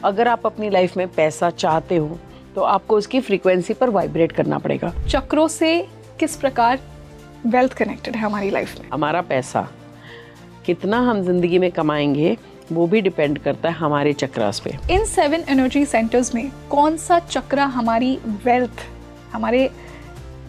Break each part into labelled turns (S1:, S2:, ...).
S1: अगर आप अपनी लाइफ में पैसा चाहते हो तो आपको उसकी फ्रीक्वेंसी पर वाइब्रेट करना पड़ेगा।
S2: चक्रों से किस प्रकार वेल्थ कनेक्टेड है हमारी लाइफ में?
S1: हमारा पैसा कितना हम जिंदगी में कमाएंगे वो भी डिपेंड करता है हमारे चक्रास पे।
S2: इन 7 एनर्जी सेंटर्स में कौन सा चक्रा हमारी वेल्थ, हमारे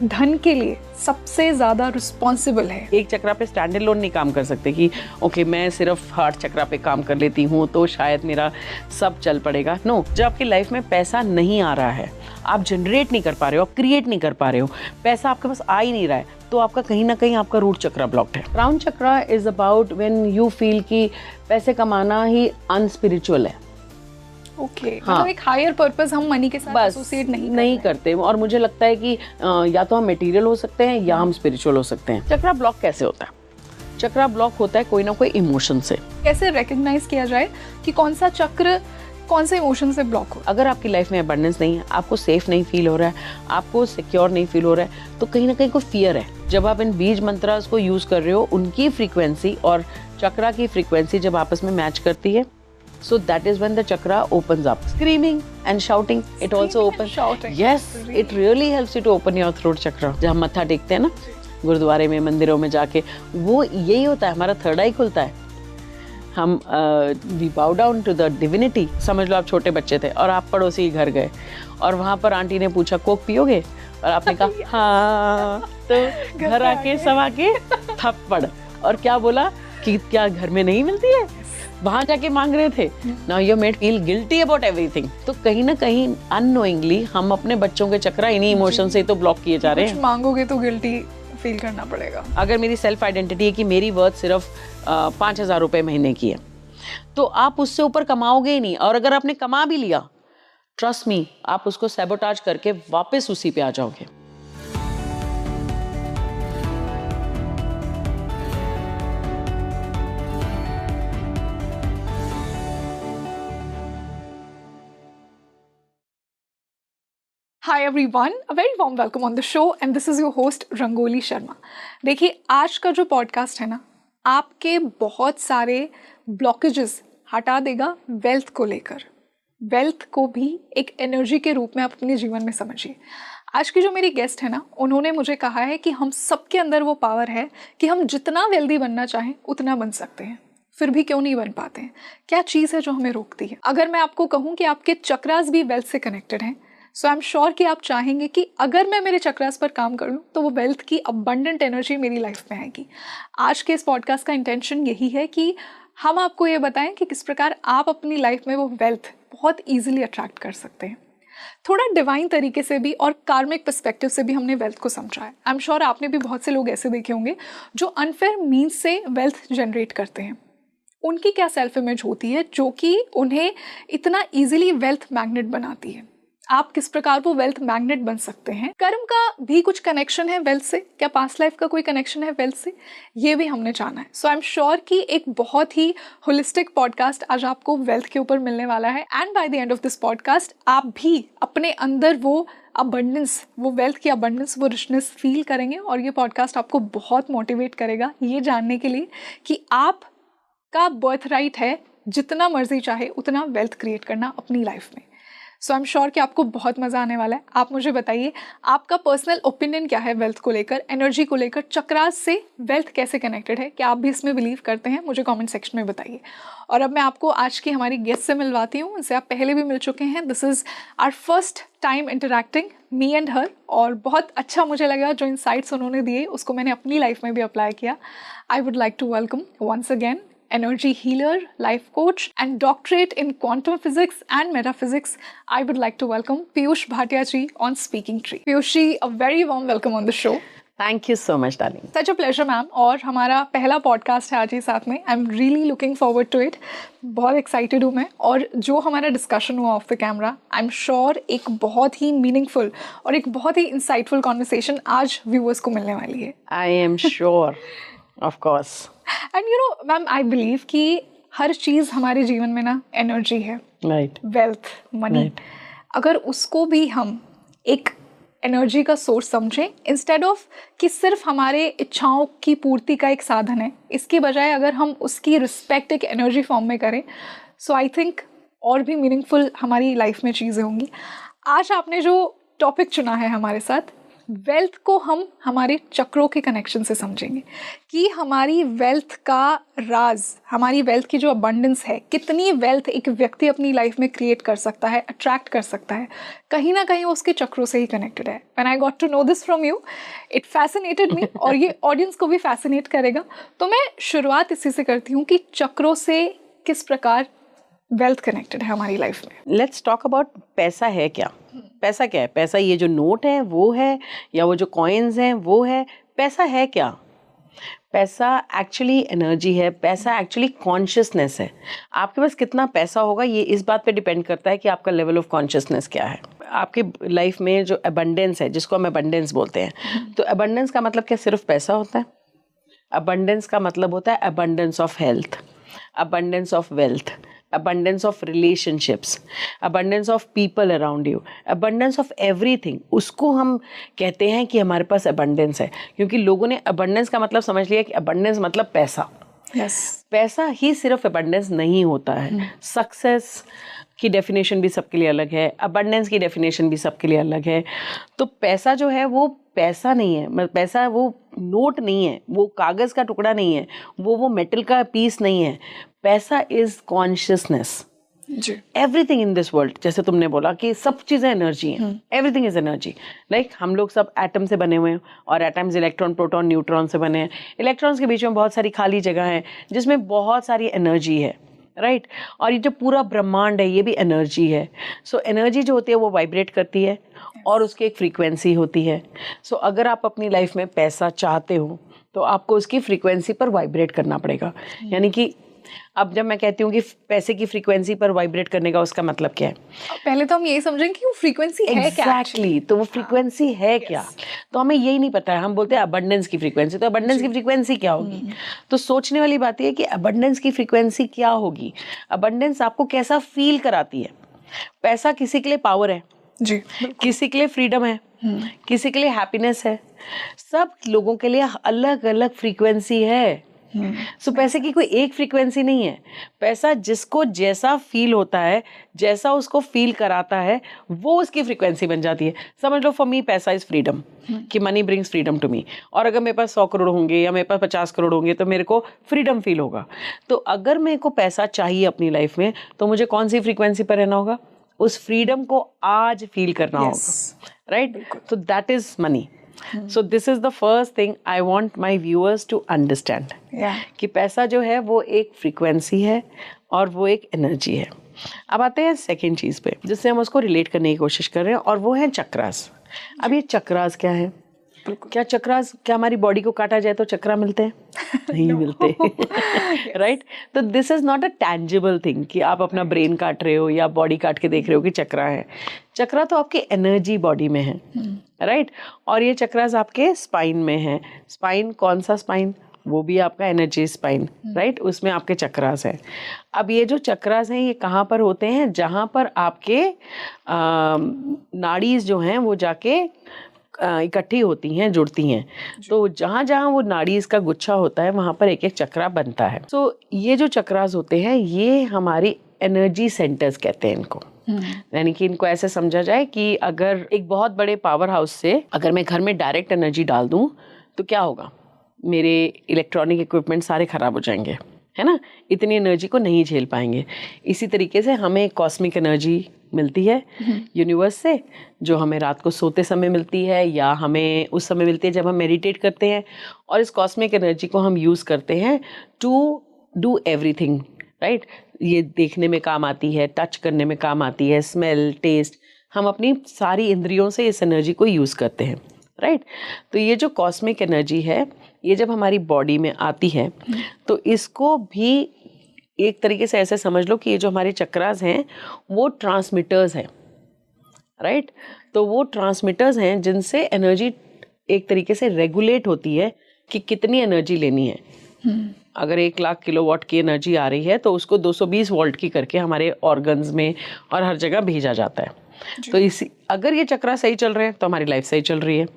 S2: धन के लिए सबसे ज्यादा रिस्पॉन्सिबल है?
S1: एक चक्रा पे स्टैंड अलोन नहीं काम कर सकते कि ओके मैं सिर्फ हार्ट चक्रा पे काम कर लेती हूँ तो शायद मेरा सब चल पड़ेगा। नो, जब आपकी लाइफ में पैसा नहीं आ रहा है, आप जनरेट नहीं कर पा रहे हो, आप क्रिएट नहीं कर पा रहे हो, पैसा आपके पास आ ही नहीं रहा है, तो आपका कहीं ना कहीं आपका रूट चक्रा ब्लॉक्ड है। Crown chakra is about when you feel कि पैसे कमाना ही अनस्पिरिचुअल है।
S2: ओके, मतलब एक हायर पर्पस हम मनी के साथ एसोसिएट नहीं
S1: करते। और मुझे लगता है कि या तो हम मटेरियल हो सकते हैं या हम स्पिरिचुअल हो सकते हैं। चक्रा ब्लॉक कैसे होता है? चक्रा ब्लॉक होता है कोई ना कोई इमोशन से।
S2: कैसे रिकॉग्नाइज किया जाए कि कौन सा चक्र कौन से इमोशन से ब्लॉक हो?
S1: अगर आपकी लाइफ में अबंडेंस नहीं है, आपको सेफ नहीं फील हो रहा है, आपको सिक्योर नहीं फील हो रहा है, तो कहीं ना कहीं कोई फियर है। जब आप इन बीज मंत्रास को यूज कर रहे हो, उनकी फ्रीक्वेंसी और चक्रा की फ्रीक्वेंसी जब आपस में मैच करती है, so that is when the chakra opens up. Screaming and shouting, it also opens. Yes, it really helps you to open your throat chakra. जब हम मत्था टेकते हैं ना गुरुद्वारे में, मंदिरों में जाके, वो यही होता है, हमारा थर्ड आई खुलता है। हम we bow down to the divinity। समझ लो आप छोटे बच्चे थे और आप पड़ोसी के घर गए और वहाँ पर आंटी ने पूछा कोक पियोगे, और आपने कहा हाँ, तो घर आके सवा के थप्पड़, और क्या बोला कि क्या घर में नहीं मिलती है, वहां जाके मांग रहे थे। Now you made feel guilty about everything. तो कहीं ना कहीं अननोइंगली हम अपने बच्चों के चक्रा इन्हीं इमोशन से तो ब्लॉक किए जा रहे हैं।
S2: कुछ मांगोगे तो गिल्टी फील करना पड़ेगा।
S1: अगर मेरी सेल्फ आइडेंटिटी है कि मेरी वर्थ सिर्फ 5,000 रुपए महीने की है, तो आप उससे ऊपर कमाओगे ही नहीं। और अगर आपने कमा भी लिया, ट्रस्ट मी, आप उसको सैबोटाज करके वापस उसी पे आ जाओगे।
S2: Hi everyone, a very warm welcome on the show and this is your host rangoli Sharma. देखिए, आज का जो पॉडकास्ट है ना, आपके बहुत सारे ब्लॉकेजेस हटा देगा वेल्थ को लेकर। वेल्थ को भी एक एनर्जी के रूप में आप अपने जीवन में समझिए। आज की जो मेरी गेस्ट है ना, उन्होंने मुझे कहा है कि हम सबके अंदर वो पावर है कि हम जितना वेल्दी बनना चाहें उतना बन सकते हैं, फिर भी क्यों नहीं बन पाते हैं? क्या चीज़ है जो हमें रोकती है? अगर मैं आपको कहूँ कि आपके चक्रास भी वेल्थ से कनेक्टेड हैं, सो आई एम श्योर कि आप चाहेंगे कि अगर मैं मेरे चक्रास पर काम कर लूँ तो वो वेल्थ की अबंडेंट एनर्जी मेरी लाइफ में आएगी। आज के इस पॉडकास्ट का इंटेंशन यही है कि हम आपको ये बताएं कि किस प्रकार आप अपनी लाइफ में वो वेल्थ बहुत ईजिली अट्रैक्ट कर सकते हैं। थोड़ा डिवाइन तरीके से भी और कार्मिक पर्सपेक्टिव से भी हमने वेल्थ को समझा है। आई एम श्योर आपने भी बहुत से लोग ऐसे देखे होंगे जो अनफेयर मीन्स से वेल्थ जनरेट करते हैं। उनकी क्या सेल्फ इमेज होती है जो कि उन्हें इतना ईजिली वेल्थ मैग्नेट बनाती है? आप किस प्रकार वो वेल्थ मैग्नेट बन सकते हैं? कर्म का भी कुछ कनेक्शन है वेल्थ से? क्या पास्ट लाइफ का कोई कनेक्शन है वेल्थ से? ये भी हमने जाना है। सो आई एम श्योर कि एक बहुत ही होलिस्टिक पॉडकास्ट आज आपको वेल्थ के ऊपर मिलने वाला है। And by the end of this podcast आप भी अपने अंदर वो अबंडेंस, वो वेल्थ की अबंडेंस, वो रिचनेस फील करेंगे। और ये पॉडकास्ट आपको बहुत मोटिवेट करेगा ये जानने के लिए कि आप का बर्थ राइट है जितना मर्जी चाहे उतना वेल्थ क्रिएट करना अपनी लाइफ में। सो आई एम श्योर कि आपको बहुत मज़ा आने वाला है। आप मुझे बताइए आपका पर्सनल ओपिनियन क्या है वेल्थ को लेकर, एनर्जी को लेकर, चक्रास से वेल्थ कैसे कनेक्टेड है? क्या आप भी इसमें बिलीव करते हैं? मुझे कमेंट सेक्शन में बताइए। और अब मैं आपको आज की हमारी गेस्ट से मिलवाती हूँ। इनसे आप पहले भी मिल चुके हैं। This is our first time interacting me and her, और बहुत अच्छा मुझे लगा जो इनसाइट्स उन्होंने दिए उसको मैंने अपनी लाइफ में भी अप्लाई किया। I would like to welcome once again energy healer, life coach and doctorate in quantum physics and metaphysics. I would like to welcome Piyush Bhatia ji on Speaking Tree. Piyush ji, a very warm welcome on the show.
S1: Thank you so much, darling.
S2: Such a pleasure, ma'am. और हमारा पहला podcast है आज ही साथ में। I'm really looking forward to it. बहुत excited हूँ मैं। और जो हमारा डिस्कशन हुआ of the camera, I'm sure एक बहुत ही मीनिंगफुल और एक बहुत ही इंसाइटफुल कॉन्वर्सेशन आज व्यूअर्स को मिलने वाली है।
S1: I am sure, of course.
S2: And you no ma'am, I believe कि हर चीज़ हमारे जीवन में ना एनर्जी है,
S1: राइट,
S2: वेल्थ, मनी। अगर उसको भी हम एक एनर्जी का सोर्स समझें इंस्टेड ऑफ कि सिर्फ हमारे इच्छाओं की पूर्ति का एक साधन है, इसकी बजाय अगर हम उसकी रिस्पेक्ट एक एनर्जी फॉर्म में करें, सो आई थिंक और भी मीनिंगफुल हमारी लाइफ में चीज़ें होंगी। आज आपने जो टॉपिक चुना है हमारे साथ, वेल्थ को हम हमारे चक्रों के कनेक्शन से समझेंगे कि हमारी वेल्थ का राज, हमारी वेल्थ की जो अबंडेंस है, कितनी वेल्थ एक व्यक्ति अपनी लाइफ में क्रिएट कर सकता है, अट्रैक्ट कर सकता है, कहीं ना कहीं उसके चक्रों से ही कनेक्टेड है। When I got to know this from you, it fascinated me और ये ऑडियंस को भी फैसिनेट करेगा। तो मैं शुरुआत इसी से करती हूँ कि चक्रों से किस प्रकार वेल्थ कनेक्टेड है हमारी लाइफ में।
S1: लेट्स टॉक अबाउट पैसा है क्या। पैसा क्या है? पैसा ये जो नोट है वो है, या वो जो कॉइन्स हैं वो है? पैसा है क्या? पैसा एक्चुअली एनर्जी है, पैसा एक्चुअली कॉन्शियसनेस है। आपके पास कितना पैसा होगा ये इस बात पे डिपेंड करता है कि आपका लेवल ऑफ कॉन्शियसनेस क्या है। आपके लाइफ में जो अबंडेंस है, जिसको हम अबंडेंस बोलते हैं, तो अबंडेंस का मतलब क्या सिर्फ पैसा होता है? अबंडेंस का मतलब होता है abundance of health, abundance of wealth, abundance of relationships, abundance of people around you, abundance of everything। उसको हम कहते हैं कि हमारे पास abundance है, क्योंकि लोगों ने abundance का मतलब समझ लिया कि abundance मतलब पैसा।
S2: yes।
S1: पैसा ही सिर्फ abundance नहीं होता है। सक्सेस की डेफिनेशन भी सबके लिए अलग है, abundance की डेफिनेशन भी सबके लिए अलग है। तो पैसा जो है वो पैसा नहीं है, मतलब पैसा वो नोट नहीं है, वो कागज़ का टुकड़ा नहीं है, वो मेटल का पीस नहीं है। पैसा is consciousness. Everything in this world, जैसे तुमने बोला कि सब चीज़ें एनर्जी हैं, एवरीथिंग इज एनर्जी। लाइक हम लोग सब एटम से बने हुए हैं और एटम्स इलेक्ट्रॉन, प्रोटॉन, न्यूट्रॉन से बने हैं। इलेक्ट्रॉन्स के बीच में बहुत सारी खाली जगह है जिसमें बहुत सारी एनर्जी है, राइट। और ये जो पूरा ब्रह्मांड है ये भी एनर्जी है। सो एनर्जी जो होती है वो वाइब्रेट करती है और उसकी एक फ्रीक्वेंसी होती है। सो अगर आप अपनी लाइफ में पैसा चाहते हो तो आपको उसकी फ्रीक्वेंसी पर वाइब्रेट करना पड़ेगा। यानी कि अब जब मैं कहती हूँ कि पैसे की फ्रीक्वेंसी पर वाइब्रेट करने का उसका मतलब क्या है?
S2: पहले तो हम यही समझेंगे कि वो फ्रीक्वेंसी है क्या।
S1: एग्जैक्टली, तो वो फ्रीक्वेंसी है क्या? तो हमें यही नहीं पता है। हम बोलते हैं अबंडेंस की फ्रीक्वेंसी, तो अबंडेंस की फ्रीक्वेंसी क्या होगी? तो सोचने वाली बात यह है कि अबंडेंस की फ्रीक्वेंसी क्या होगी। अबंडेंस आपको कैसा फील कराती है? पैसा किसी के लिए पावर है
S2: जी,
S1: किसी के लिए फ्रीडम है, किसी के लिए हैप्पीनेस है। सब लोगों के लिए अलग अलग फ्रीक्वेंसी है। सो पैसे की कोई एक फ्रीक्वेंसी नहीं है। पैसा जिसको जैसा फील होता है, जैसा उसको फील कराता है, वो उसकी फ्रीक्वेंसी बन जाती है। समझ लो फॉर मी पैसा इज फ्रीडम, कि money brings freedom to me. और अगर मेरे पास 100 करोड़ होंगे या मेरे पास 50 करोड़ होंगे तो मेरे को फ्रीडम फील होगा। तो अगर मेरे को पैसा चाहिए अपनी लाइफ में तो मुझे कौन सी फ्रीक्वेंसी पर रहना होगा? उस फ्रीडम को आज फील करना होगा, right. So that is money. So this is the first thing I want my viewers to understand, कि पैसा जो है वो एक फ्रीक्वेंसी है और वो एक एनर्जी है। अब आते हैं सेकेंड चीज़ पे जिससे हम उसको रिलेट करने की कोशिश कर रहे हैं, और वो है चक्रास। अब ये चक्रास क्या है? क्या चक्रास, क्या हमारी बॉडी को काटा जाए तो चक्रा मिलते हैं? नहीं मिलते, राइट। तो this is not a tangible thing कि आप अपना ब्रेन काट रहे हो या बॉडी काट के देख रहे हो कि चक्रा है। चक्रा तो आपके एनर्जी बॉडी में है, राइट। और ये चक्रास आपके स्पाइन में है। स्पाइन कौन सा स्पाइन? वो भी आपका एनर्जी स्पाइन, राइट। उसमें आपके चक्रास हैं। अब ये जो चक्रास हैं ये कहाँ पर होते हैं? जहाँ पर आपके नाड़ीज जो हैं वो जाके इकट्ठी होती हैं, जुड़ती हैं। तो जहाँ जहाँ वो नाड़ीज का गुच्छा होता है वहाँ पर एक एक चक्रा बनता है। तो ये जो चक्रास होते हैं ये हमारी एनर्जी सेंटर्स कहते हैं इनको। यानी कि इनको ऐसे समझा जाए कि अगर एक बहुत बड़े पावर हाउस से अगर मैं घर में डायरेक्ट एनर्जी डाल दूँ तो क्या होगा? मेरे इलेक्ट्रॉनिक इक्विपमेंट सारे खराब हो जाएंगे, है ना। इतनी एनर्जी को नहीं झेल पाएंगे। इसी तरीके से हमें कॉस्मिक एनर्जी मिलती है यूनिवर्स से, जो हमें रात को सोते समय मिलती है या हमें उस समय मिलती है जब हम मेडिटेट करते हैं। और इस कॉस्मिक एनर्जी को हम यूज़ करते हैं टू डू एवरीथिंग, राइट। ये देखने में काम आती है, टच करने में काम आती है, स्मेल, टेस्ट। हम अपनी सारी इंद्रियों से इस एनर्जी को यूज़ करते हैं, राइट। तो ये जो कॉस्मिक एनर्जी है ये जब हमारी बॉडी में आती है तो इसको भी एक तरीके से ऐसे समझ लो कि ये जो हमारे चक्रास हैं वो ट्रांसमिटर्स हैं, राइट। तो वो ट्रांसमिटर्स हैं जिनसे एनर्जी एक तरीके से रेगुलेट होती है कि कितनी एनर्जी लेनी है। अगर 1,00,000 किलोवाट की एनर्जी आ रही है तो उसको 220 वोल्ट की करके हमारे ऑर्गन्स में और हर जगह भेजा जाता है। तो इसी अगर ये चक्रा सही चल रहे हैं तो हमारी लाइफ सही चल रही है,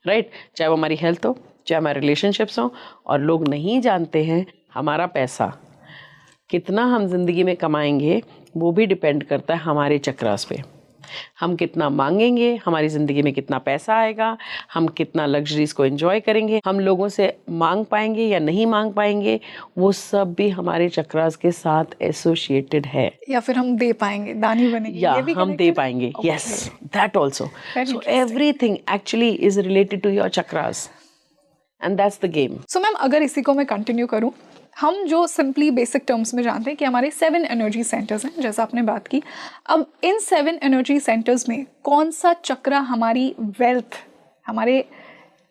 S1: राइट। चाहे वो हमारी हेल्थ हो, चाहे हमारे रिलेशनशिप्स हो। और लोग नहीं जानते हैं हमारा पैसा कितना हम जिंदगी में कमाएंगे वो भी डिपेंड करता है हमारे चक्रास पे। हम कितना मांगेंगे, हमारी ज़िंदगी में कितना पैसा आएगा, हम कितना लग्जरीज को एंजॉय करेंगे, हम लोगों से मांग पाएंगे या नहीं मांग पाएंगे, वो सब भी हमारे चक्रास के साथ एसोसिएटेड है।
S2: या फिर हम दे पाएंगे, दानी बनेंगे,
S1: या
S2: ये भी
S1: हम दे पाएंगे, yes, that also. So everything actually is related to your chakras and that's the game.
S2: So ma'am, अगर इसी को मैं कंटिन्यू करूँ, हम जो सिंपली बेसिक टर्म्स में जानते हैं कि हमारे 7 एनर्जी सेंटर्स हैं, जैसा आपने बात की। अब इन 7 एनर्जी सेंटर्स में कौन सा चक्र हमारी वेल्थ, हमारे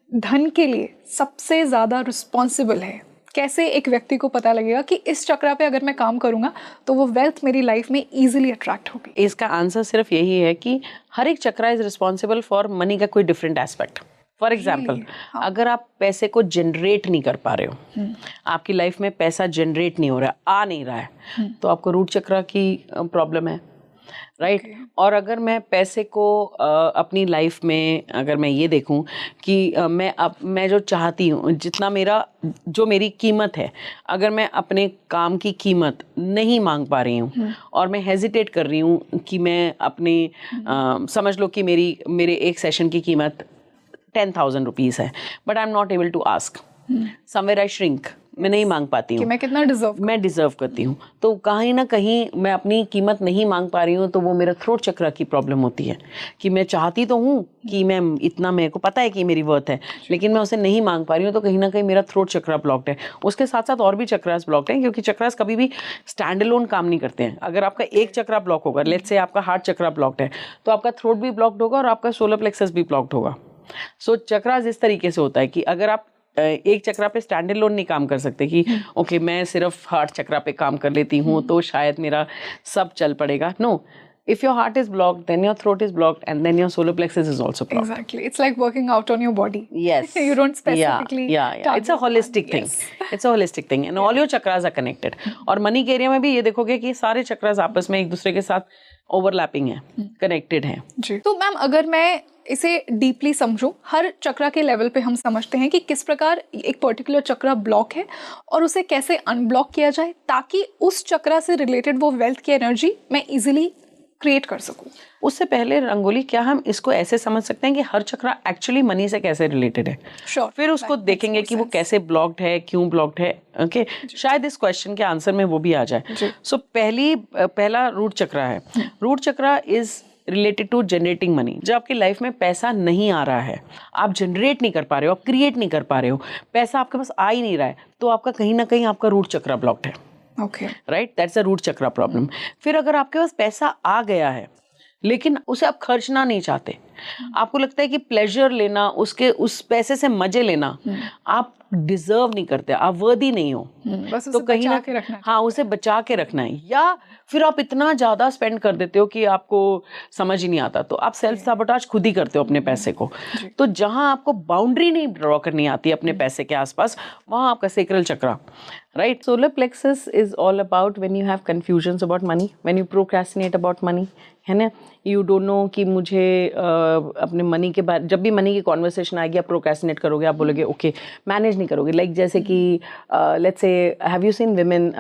S2: धन के लिए सबसे ज़्यादा रिस्पॉन्सिबल है? कैसे एक व्यक्ति को पता लगेगा कि इस चक्र पे अगर मैं काम करूँगा तो वो वेल्थ मेरी लाइफ में ईजिली अट्रैक्ट होगी?
S1: इसका आंसर सिर्फ यही है कि हर एक चक्र इज रिस्पॉन्सिबल फॉर मनी का कोई डिफरेंट एस्पेक्ट। फॉर एग्जाम्पल, अगर आप पैसे को जनरेट नहीं कर पा रहे हो, आपकी लाइफ में पैसा जनरेट नहीं हो रहा है, आ नहीं रहा है, तो आपको रूट चक्र की प्रॉब्लम है, राइट? और अगर मैं पैसे को अपनी लाइफ में अगर मैं ये देखूं कि मैं जो चाहती हूँ, जितना जो मेरी कीमत है, अगर मैं अपने काम की कीमत नहीं मांग पा रही हूँ और मैं हेजिटेट कर रही हूँ कि मैं अपने समझ लो कि मेरे एक सेशन की कीमत 10,000 रुपीज़ है, but I am not able to ask, somewhere I shrink, मैं नहीं मांग पाती हूँ
S2: कि मैं
S1: डिजर्व करती हूँ, तो कहीं ना कहीं मैं अपनी कीमत नहीं मांग पा रही हूँ, तो वो मेरा थ्रोट चक्र की प्रॉब्लम होती है कि मैं चाहती तो हूँ कि मैं इतना, मेरे को पता है कि मेरी वर्थ है, लेकिन मैं उसे नहीं मांग पा रही हूँ, तो कहीं ना कहीं मेरा थ्रोट चक्र ब्लॉक्ड है। उसके साथ साथ और भी चक्रास ब्लॉक्ड हैं, क्योंकि चक्रास कभी भी स्टैंड अलोन काम नहीं करते हैं। अगर आपका एक चक्र ब्लॉक होगा, लेट्स से आपका हार्ट चक्र ब्लॉक्ड है, तो आपका थ्रोट भी ब्लॉक्ड होगा और आपका सोलर प्लेक्सस भी ब्लॉक्ड होगा। सो चक्रास इस तरीके से होता है कि अगर आप एक चक्रा पे स्टैंड अलोन नहीं काम कर सकते कि ओके मैं सिर्फ हार्ट चक्रा पे काम कर लेती हूँ तो शायद मेरा सब चल पड़ेगा। No, if your heart is blocked, then your throat is blocked, and then your solar plexus is also blocked.
S2: Exactly, it's like working out on your body.
S1: Yes.
S2: You don't specifically
S1: yeah. It's a holistic thing. It's a holistic thing, and all your chakras are connected. और money के area में भी ये देखोगे कि सारे चक्रास आपस में एक दूसरे के साथ ओवरलैपिंग है, कनेक्टेड है
S2: जी। तो मैम, अगर मैं इसे डीपली समझूं, हर चक्र के लेवल पे हम समझते हैं कि किस प्रकार एक पर्टिकुलर चक्र ब्लॉक है और उसे कैसे अनब्लॉक किया जाए ताकि उस चक्र से रिलेटेड वो वेल्थ की एनर्जी मैं इजीली क्रिएट कर सकूं।
S1: उससे पहले रंगोली, क्या हम इसको ऐसे समझ सकते हैं कि हर चक्र एक्चुअली मनी से कैसे रिलेटेड है?
S2: Sure,
S1: फिर उसको देखेंगे कि वो कैसे ब्लॉक्ड है, क्यों ब्लॉक्ड है। ओके, शायद इस क्वेश्चन के आंसर में वो भी आ जाए। सो पहला रूट चक्र है। Root chakra is related to generating money. जब आपकी लाइफ में पैसा नहीं आ रहा है, आप जनरेट नहीं कर पा रहे हो, आप क्रिएट नहीं कर पा रहे हो, पैसा आपके पास आ ही नहीं रहा है, तो आपका कहीं ना कहीं आपका रूट चक्र ब्लॉक्ड है।
S2: Okay,
S1: right, that's a root chakra problem. फिर अगर आपके पास पैसा आ गया है लेकिन उसे आप खर्चना नहीं चाहते, आपको लगता है कि प्लेजर लेना, उस पैसे से मजे लेना आप डिजर्व नहीं करते, आप वर्दी नहीं हो,
S2: बस
S1: तो कहीं ना हाँ उसे बचा के रखना है, या फिर आप इतना ज्यादा स्पेंड कर देते हो कि आपको समझ ही नहीं आता, तो आप सेल्फ साबोटाज खुद ही करते हो अपने पैसे को। तो जहां आपको बाउंड्री नहीं ड्रॉ करनी आती अपने पैसे के आसपास, वहां आपका सेक्रल चक्र, right? Solar plexus is all about when you have confusions about money, when you procrastinate about money, है ना? यू डोंट नो कि मुझे अपने मनी के बारे, जब भी मनी की कॉन्वर्सेशन आएगी आप प्रोक्रेस्टिनेट करोगे, आप बोलोगे ओके मैनेज नहीं करोगे। लाइक जैसे कि let's say, have you seen women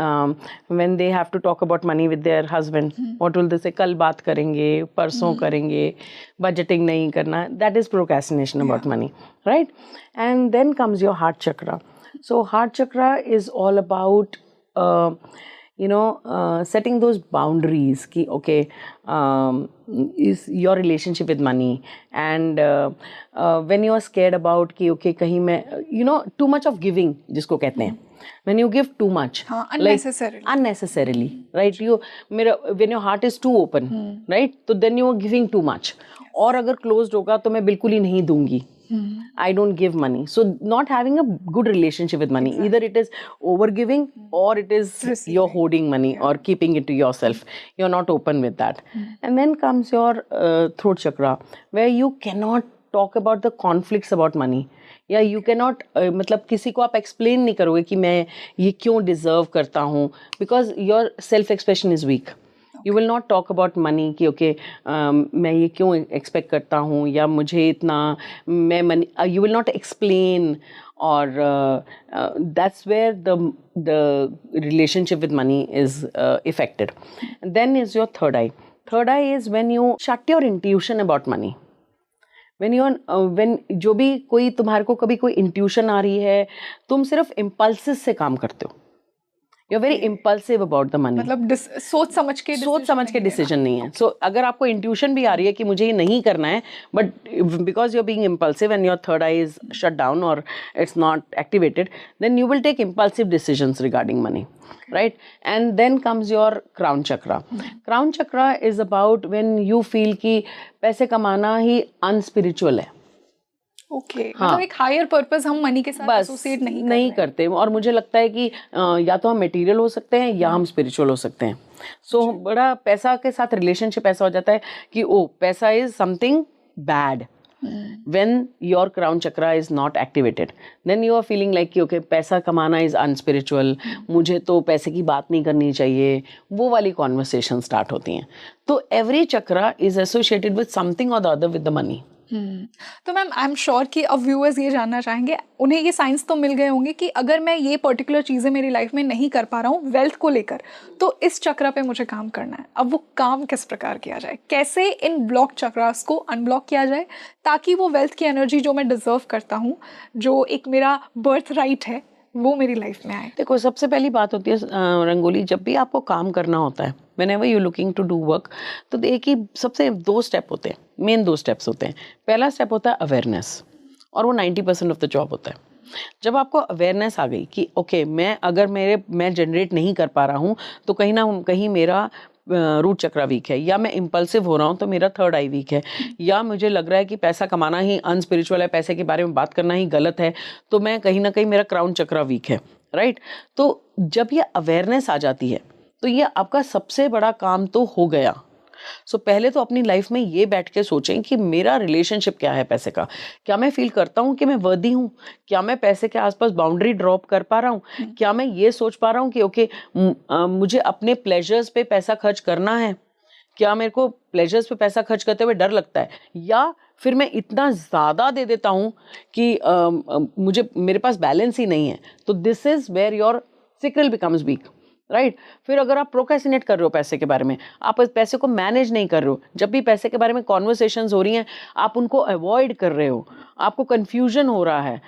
S1: when they have to talk about money with their husband, what will they say, कल बात करेंगे, परसों करेंगे, बजटिंग नहीं करना, that is procrastination about money, right? And then comes your heart chakra. So heart chakra is all about setting those boundaries ki okay, is your relationship with money, and when you are scared about ki okay kahin मैं too much of giving जिसको कहते हैं, when you give too much, unnecessarily, right? When your heart is too open, right, तो then you are giving too much. और अगर closed होगा तो मैं बिल्कुल ही नहीं दूंगी, I don't give money. So not having a good relationship with money. Exactly. Either it is overgiving or it is receiving. You're hoarding money or keeping it to yourself. You're not open with that. And then comes your throat chakra, where you cannot talk about the conflicts about money. या you cannot मतलब किसी को आप explain नहीं करोगे कि मैं ये क्यों डिजर्व करता हूँ, because your self expression is weak. You will not talk about money कि ओके मैं ये क्यों एक्सपेक्ट करता हूँ, या मुझे इतना मैं money, you will not explain. or that's where the relationship with money is affected. And then is your third eye. Third eye is when you shut your intuition about money. when जो भी कोई तुम्हारे को कभी कोई intuition आ रही है, तुम सिर्फ इम्पल्सिस से काम करते हो. You are very impulsive about the money.
S2: मतलब सोच समझ के
S1: डिसीजन नहीं है. सो अगर आपको इंट्यूशन भी आ रही है कि मुझे ये नहीं करना है, but because you are being impulsive and your third eye is shut down और it's not activated, then you will take impulsive decisions regarding money. Right? And then comes your crown chakra. Crown chakra is about when you feel कि पैसे कमाना ही unspiritual है.
S2: Okay, मतलब एक higher purpose हम money के साथ एसोसिएट नहीं
S1: करते. और मुझे लगता है कि या तो हम मटेरियल हो सकते हैं या हम स्पिरिचुअल हो सकते हैं. सो बड़ा पैसा के साथ रिलेशनशिप ऐसा हो जाता है कि ओ पैसा is something bad. When your crown chakra is not activated, then you are feeling like कि okay पैसा कमाना is unspiritual, मुझे तो पैसे की बात नहीं करनी चाहिए, वो वाली conversation start होती हैं. तो every chakra is associated with something or the other with the money.
S2: तो मैम आई एम श्योर कि अब व्यूअर्स ये जानना चाहेंगे, उन्हें ये साइंस तो मिल गए होंगे कि अगर मैं ये पर्टिकुलर चीज़ें मेरी लाइफ में नहीं कर पा रहा हूँ वेल्थ को लेकर, तो इस चक्र पे मुझे काम करना है. अब वो काम किस प्रकार किया जाए, कैसे इन ब्लॉक चक्रास को अनब्लॉक किया जाए ताकि वो वेल्थ की एनर्जी जो मैं डिजर्व करता हूँ, जो एक मेरा बर्थ राइट है, वो मेरी लाइफ में आए.
S1: देखो, सबसे पहली बात होती है रंगोली, जब भी आपको काम करना होता है, whenever you looking to do work, तो एक ही सबसे 2 स्टेप होते हैं, मेन 2 स्टेप्स होते हैं. पहला स्टेप होता है अवेयरनेस, और वो 90% ऑफ द जॉब होता है. जब आपको अवेयरनेस आ गई कि ओके मैं जनरेट नहीं कर पा रहा हूँ, तो कहीं ना कहीं मेरा रूट चक्रा वीक है, या मैं इम्पल्सिव हो रहा हूँ तो मेरा थर्ड आई वीक है, या मुझे लग रहा है कि पैसा कमाना ही अनस्पिरिचुअल है, पैसे के बारे में बात करना ही गलत है, तो मैं कहीं ना कहीं मेरा क्राउन चक्रा वीक है. राइट? तो जब ये अवेयरनेस आ जाती है तो ये आपका सबसे बड़ा काम तो हो गया. सो पहले तो अपनी लाइफ में ये बैठ के सोचें कि मेरा रिलेशनशिप क्या है पैसे का. क्या मैं फील करता हूँ कि मैं वर्दी हूँ? क्या मैं पैसे के आसपास बाउंड्री ड्रॉप कर पा रहा हूँ? क्या मैं ये सोच पा रहा हूँ कि ओके मुझे अपने प्लेजर्स पे पैसा खर्च करना है? क्या मेरे को प्लेजर्स पे पैसा खर्च करते हुए डर लगता है, या फिर मैं इतना ज़्यादा दे देता हूँ कि मेरे पास बैलेंस ही नहीं है? तो this is where your sacral becomes weak. Right? फिर अगर आप प्रोक्रेस्टिनेट कर रहे हो पैसे के बारे में, आप पैसे को मैनेज नहीं कर रहे हो, जब भी पैसे के बारे में कॉन्वर्सेशंस हो रही हैं आप उनको अवॉइड कर रहे हो, आपको कन्फ्यूजन हो रहा है,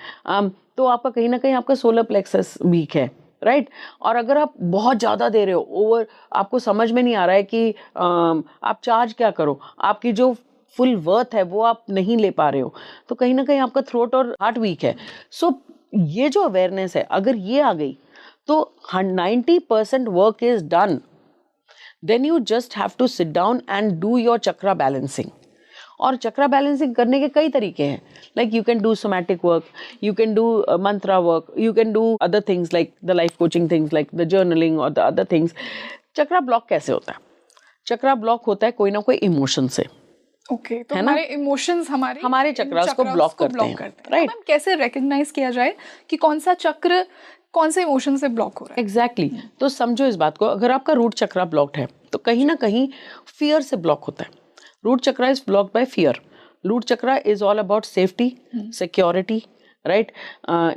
S1: तो आपका कहीं ना कहीं आपका सोलर प्लेक्सस वीक है. राइट? और अगर आप बहुत ज़्यादा दे रहे हो, ओवर, आपको समझ में नहीं आ रहा है कि आप चार्ज क्या करो, आपकी जो फुल वर्थ है वो आप नहीं ले पा रहे हो, तो कहीं ना कहीं आपका थ्रोट और हार्ट वीक है. सो ये जो अवेयरनेस है, अगर ये आ गई तो 90% work is done. Then you just have to sit down and do your chakra balancing. और चक्रा बैलेंसिंग करने के कई तरीके हैं. Like you can do somatic work, you can do mantra work, you can do other things like the life coaching things like the journaling और the other things. Chakra block कैसे होता है? चक्रा block होता है कोई ना कोई इमोशन से.
S2: ओके, तो हमारे इमोशंस हमारे
S1: चक्रास को ब्लॉक करते हैं.
S2: राइट? कैसे रिकॉग्नाइज किया जाए कि कौन सा चक्र कौन से इमोशन से ब्लॉक हो रहा है?
S1: एग्जैक्टली. तो समझो इस बात को, अगर आपका रूट चक्रा ब्लॉक्ड है तो कहीं ना कहीं फियर से ब्लॉक होता है. Root chakra is blocked by fear. Root chakra is all about safety, security. Right?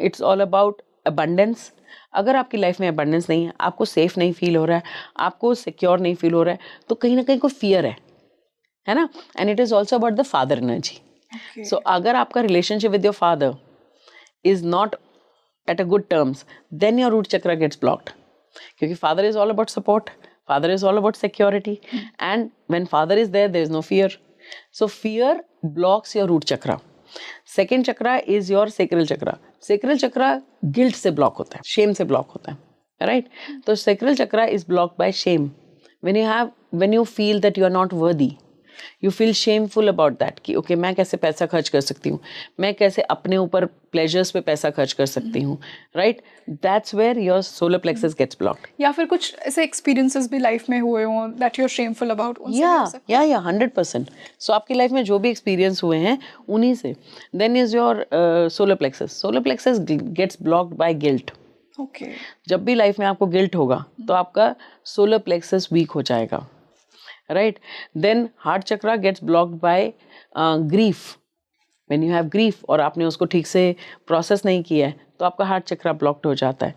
S1: It's all about abundance. अगर आपकी लाइफ में अबंडेंस नहीं है, आपको सेफ नहीं फील हो रहा है, आपको सिक्योर नहीं फील हो रहा है, तो कहीं ना कहीं कोई फियर है ना. And it is also about the father energy. So अगर आपका relationship with your father is not at a good terms, then your root chakra gets blocked. Because father is all about support, father is all about security, and when father is there is no fear. So fear blocks your root chakra. Second chakra is your sacral chakra. Sacral chakra guilt से block होता है, shame से block होता है. Right? तो sacral chakra is blocked by shame. When you feel that you are not worthy, you feel shameful about that कि okay मैं कैसे पैसा खर्च कर सकती हूँ, मैं कैसे अपने ऊपर प्लेजर्स पे पैसा खर्च कर सकती हूँ. Right? That's where your solar plexus gets blocked.
S2: या फिर कुछ ऐसे एक्सपीरियंसेस भी लाइफ में हुए हों that you are shameful about?
S1: या 100%. सो आपकी लाइफ में जो भी एक्सपीरियंस हुए हैं उन्हीं से, then is your solar plexus. Solar plexus gets blocked by guilt.
S2: Okay.
S1: जब भी लाइफ में आपको गिल्ट होगा तो आपका सोलर प्लेक्सस वीक हो जाएगा. Right? Then heart chakra gets blocked by grief. When you have grief और आपने उसको ठीक से प्रोसेस नहीं किया है तो आपका हार्ट चक्रा ब्लॉक्ड हो जाता है.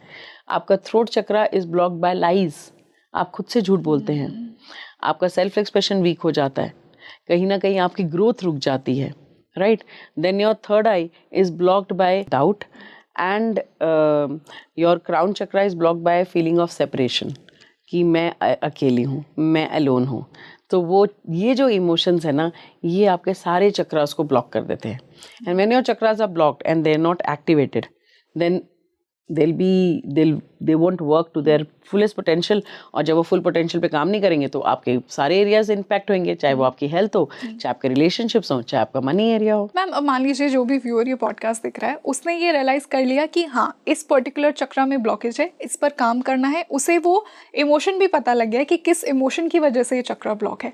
S1: आपका throat chakra is blocked bye lies. आप खुद से झूठ बोलते हैं. आपका सेल्फ एक्सप्रेशन वीक हो जाता है. कहीं ना कहीं आपकी ग्रोथ रुक जाती है. Right. Then your third eye is blocked by doubt and your crown chakra is blocked by feeling of separation कि मैं अकेली हूँ, मैं अलोन हूँ. तो वो ये जो इमोशंस है ना, ये आपके सारे चक्रास को ब्लॉक कर देते हैं. And when your chakras are blocked and they are not activated, then they won't work to their fullest potential. और जब वो फुल पोटेंशियल पे काम नहीं करेंगे तो आपके सारे एरियाज इम्पैक्ट होंगे, चाहे वो आपकी हेल्थ हो, चाहे आपके रिलेशनशिप्स हो, चाहे आपका मनी एरिया हो.
S2: मैम अब मान लीजिए जो भी व्यूअर ये पॉडकास्ट देख रहा है उसने ये रियलाइज कर लिया कि हाँ इस पर्टिकुलर चक्रा में ब्लॉकेज है, इस पर काम करना है, उसे वो इमोशन भी पता लग गया कि किस इमोशन की वजह से ये चक्रा ब्लॉक है.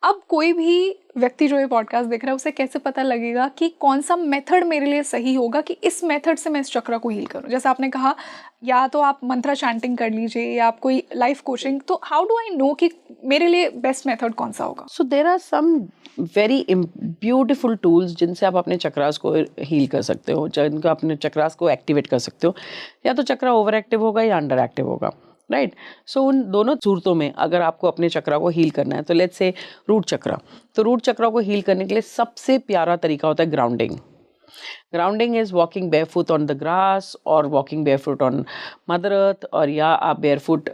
S2: अब कोई भी व्यक्ति जो ये पॉडकास्ट देख रहा है उसे कैसे पता लगेगा कि कौन सा मेथड मेरे लिए सही होगा कि इस मेथड से मैं इस चक्र को हील करूं? जैसे आपने कहा या तो आप मंत्रा चैंटिंग कर लीजिए या आप कोई लाइफ कोचिंग, तो हाउ डू आई नो कि मेरे लिए बेस्ट मेथड कौन सा होगा?
S1: So there are some very beautiful tools जिनसे आप अपने चक्रास को हील कर सकते हो, जिनको अपने चक्रास को एक्टिवेट कर सकते हो. या तो चक्रा ओवर एक्टिव होगा या अंडर एक्टिव होगा. राइट. सो उन दोनों सूरतों में अगर आपको अपने चक्रा को हील करना है तो लेट्स से रूट चक्रा, तो रूट चक्रा को हील करने के लिए सबसे प्यारा तरीका होता है grounding. Grounding is walking barefoot on the grass और walking barefoot on mother earth, और या आप बेयरफुट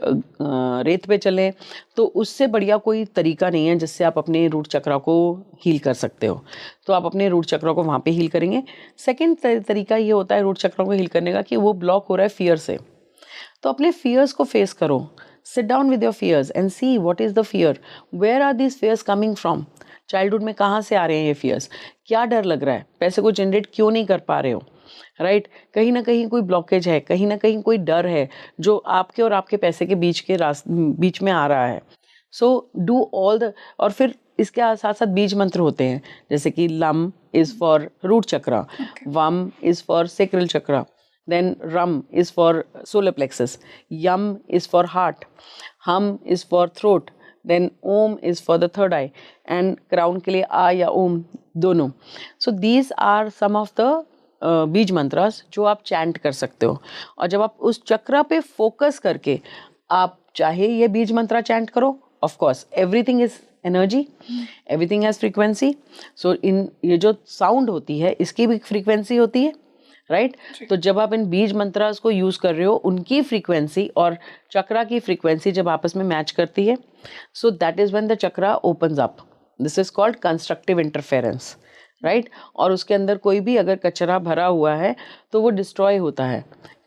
S1: रेत पे चलें. तो उससे बढ़िया कोई तरीका नहीं है जिससे आप अपने रूट चक्रा को हील कर सकते हो. तो आप अपने रूट चक्रा को वहाँ पे हील करेंगे. सेकेंड तरीका ये होता है रूट चक्रा को हील करने का कि वो ब्लॉक हो रहा है फियर से. तो अपने फियर्स को फेस करो. Sit down with your fears and see what is the fear, where are these fears coming from. Childhood में कहाँ से आ रहे हैं ये फियर्स, क्या डर लग रहा है, पैसे को जनरेट क्यों नहीं कर पा रहे हो. राइट. कहीं ना कहीं कोई ब्लॉकेज है, कहीं ना कहीं कोई डर है जो आपके और आपके पैसे के बीच में आ रहा है. सो डू ऑल द, और फिर इसके साथ साथ बीज मंत्र होते हैं जैसे कि लम इज फॉर रूट चक्रा, वम is for sacral chakra, then rum is for solar plexus, yum is for heart, hum is for throat, then om is for the third eye, and crown के लिए आ या ओम दोनों. So these are some of the बीज मंत्रास जो आप chant कर सकते हो. और जब आप उस चक्रा पे फोकस करके आप चाहे ये बीज मंत्रा चैंट करो, of course everything is energy, everything has frequency. So इन ये जो साउंड होती है इसकी भी फ्रीक्वेंसी होती है. राइट. तो जब आप इन बीज मंत्रास को यूज कर रहे हो, उनकी फ्रीक्वेंसी और चक्रा की फ्रीक्वेंसी जब आपस में मैच करती है, सो that is when the chakra opens up. This is called constructive interference. Right. और उसके अंदर कोई भी अगर कचरा भरा हुआ है तो वो डिस्ट्रॉय होता है,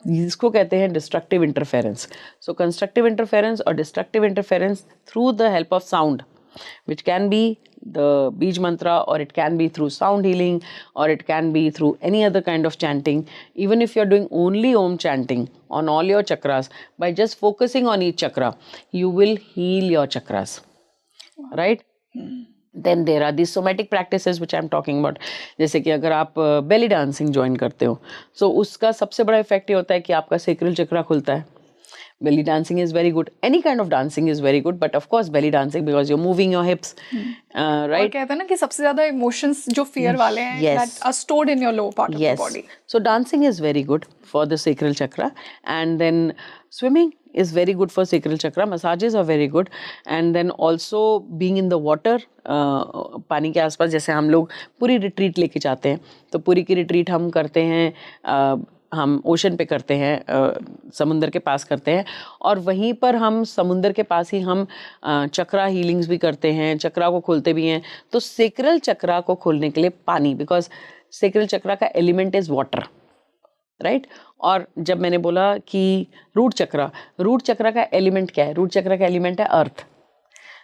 S1: जिसको कहते हैं डिस्ट्रक्टिव इंटरफेरेंस. सो कंस्ट्रक्टिव इंटरफेरेंस और destructive interference through the help of sound, which can be the Bij mantra, or it can be through sound healing, or it can be through any other kind of chanting. Even if you're doing only Om chanting on all your chakras, by just focusing on each chakra, you will heal your chakras. Right? Then there are these somatic practices which I'm talking about. जैसे कि अगर आप belly dancing join करते हो, so उसका सबसे बड़ा effect ये होता है कि आपका sacral चक्रा खुलता है. Belly dancing is very good. Any kind of dancing is very good, but of course belly dancing because you're moving your hips, right? और
S2: कहते हैं ना कि सबसे ज्यादा emotions जो fear वाले हैं, that are stored in your lower part of the body.
S1: So dancing is very good for the sacral chakra, and then swimming is very good for sacral chakra. Massages are very good, and then also being in the water, पानी के आसपास. जैसे हम लोग पूरी retreat लेके जाते हैं, तो पूरी की रिट्रीट हम करते हैं, हम ओशन पे करते हैं, समुंदर के पास करते हैं, और वहीं पर हम समुंदर के पास ही हम चक्रा हीलिंग्स भी करते हैं, चक्रा को खोलते भी हैं. तो सेक्रल चक्रा को खोलने के लिए पानी, बिकॉज सेक्रल चक्रा का एलिमेंट इज वाटर. राइट. और जब मैंने बोला कि रूट चक्रा का एलिमेंट क्या है, रूट चक्रा का एलिमेंट है अर्थ.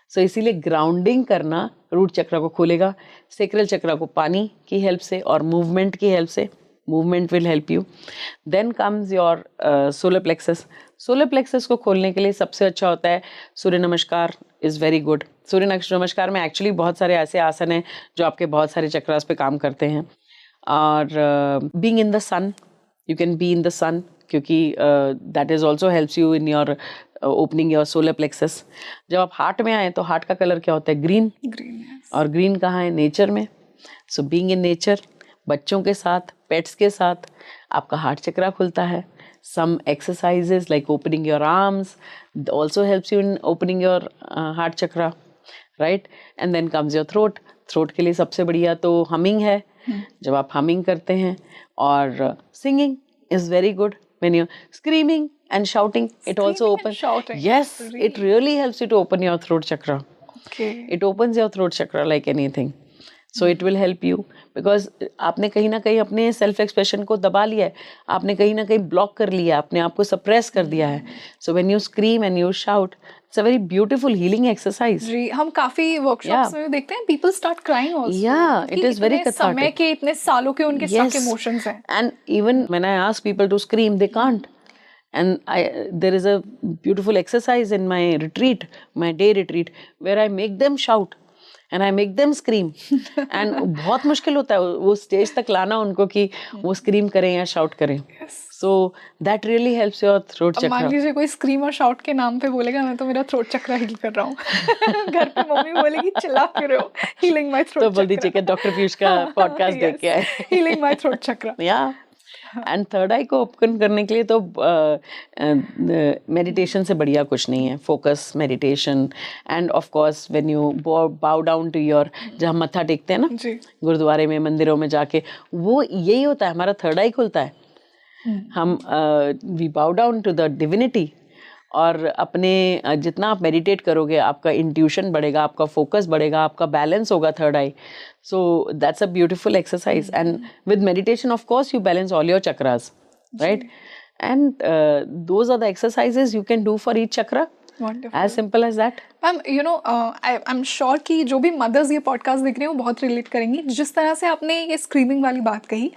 S1: सो इसीलिए ग्राउंडिंग करना रूट चक्रा को खोलेगा, सेक्रल चक्रा को पानी की हेल्प से और मूवमेंट की हेल्प से. Movement will help you. Then comes your solar plexus. Solar plexus को खोलने के लिए सबसे अच्छा होता है सूर्य नमस्कार is very good. सूर्य नमस्कार में एक्चुअली बहुत सारे ऐसे आसन हैं जो आपके बहुत सारे चक्रास पे काम करते हैं. और being in the sun, you can be in the sun, क्योंकि that is also helps you in your opening your solar plexus. जब आप हार्ट में आए तो हार्ट का कलर क्या होता है, ग्रीन.
S2: Green, yes.
S1: और ग्रीन कहाँ है, नेचर में. So being in nature, बच्चों के साथ, पेट्स के साथ आपका हार्ट चक्रा खुलता है. Some exercises like opening your arms also helps you in opening your heart chakra, right? And then comes your throat. Throat के लिए सबसे बढ़िया तो humming है. जब आप humming करते हैं, और singing is very good when you're screaming and shouting. It also opens. Yes, it really helps you to open your throat chakra.
S2: Okay.
S1: It opens your throat chakra like anything. So it will help you because आपने कहीं ना कहीं अपने self expression को दबा लिया है, आपने कहीं ना कहीं ब्लॉक कर लिया, आपने आपको सप्रेस कर दिया है. So when you scream and you shout, it's a very beautiful healing exercise.
S2: जी, हम काफी वर्कशॉप्स में देखते हैं people start crying also.
S1: Yeah, it is very cathartic.
S2: समय के इतने सालों के उनके stuck emotions हैं.
S1: And even when I ask people to scream, they can't. And there is a beautiful exercise in my retreat, my day retreat, where I make them shout. And I make them scream. And बहुत मुश्किल होता है वो stage तक लाना उनको कि वो स्क्रीम करें या शाउट करें. So that really helps your throat chakra.
S2: मान लीजिए कोई स्क्रीम और शाउट के नाम पे बोलेगा मैं तो मेरा थ्रोट चक्रा हील कर रहा हूँ. घर पे मम्मी बोलेगी चिल्ला क्यों रहे हो, हीलिंग माय थ्रोट.
S1: तो बोल दीजिए कि डॉक्टर पीयूष का पॉडकास्ट देख के आए.
S2: हीलिंग माय थ्रोट चक्रा.
S1: या एंड थर्ड आई को ओपन करने के लिए तो मेडिटेशन से बढ़िया कुछ नहीं है. Focus meditation and of course when you bow down to your, जब हम मत्था टेकते हैं ना गुरुद्वारे में, मंदिरों में जाके, वो यही होता है, हमारा थर्ड आई खुलता है. हम वी बाउ डाउन टू द डिविनिटी. और अपने जितना आप मेडिटेट करोगे आपका इंट्यूशन बढ़ेगा, आपका फोकस बढ़ेगा, आपका बैलेंस होगा third I. So that's a beautiful exercise. And with meditation, of course, you balance all your chakras, right? And those are the exercises you can do for each chakra.
S2: Wonderful.
S1: As simple as that.
S2: Ma'am, you know, I'm sure कि जो भी mothers ये podcast देख रहे हैं वो बहुत relate करेंगी. जिस तरह से आपने ये screaming वाली बात कही,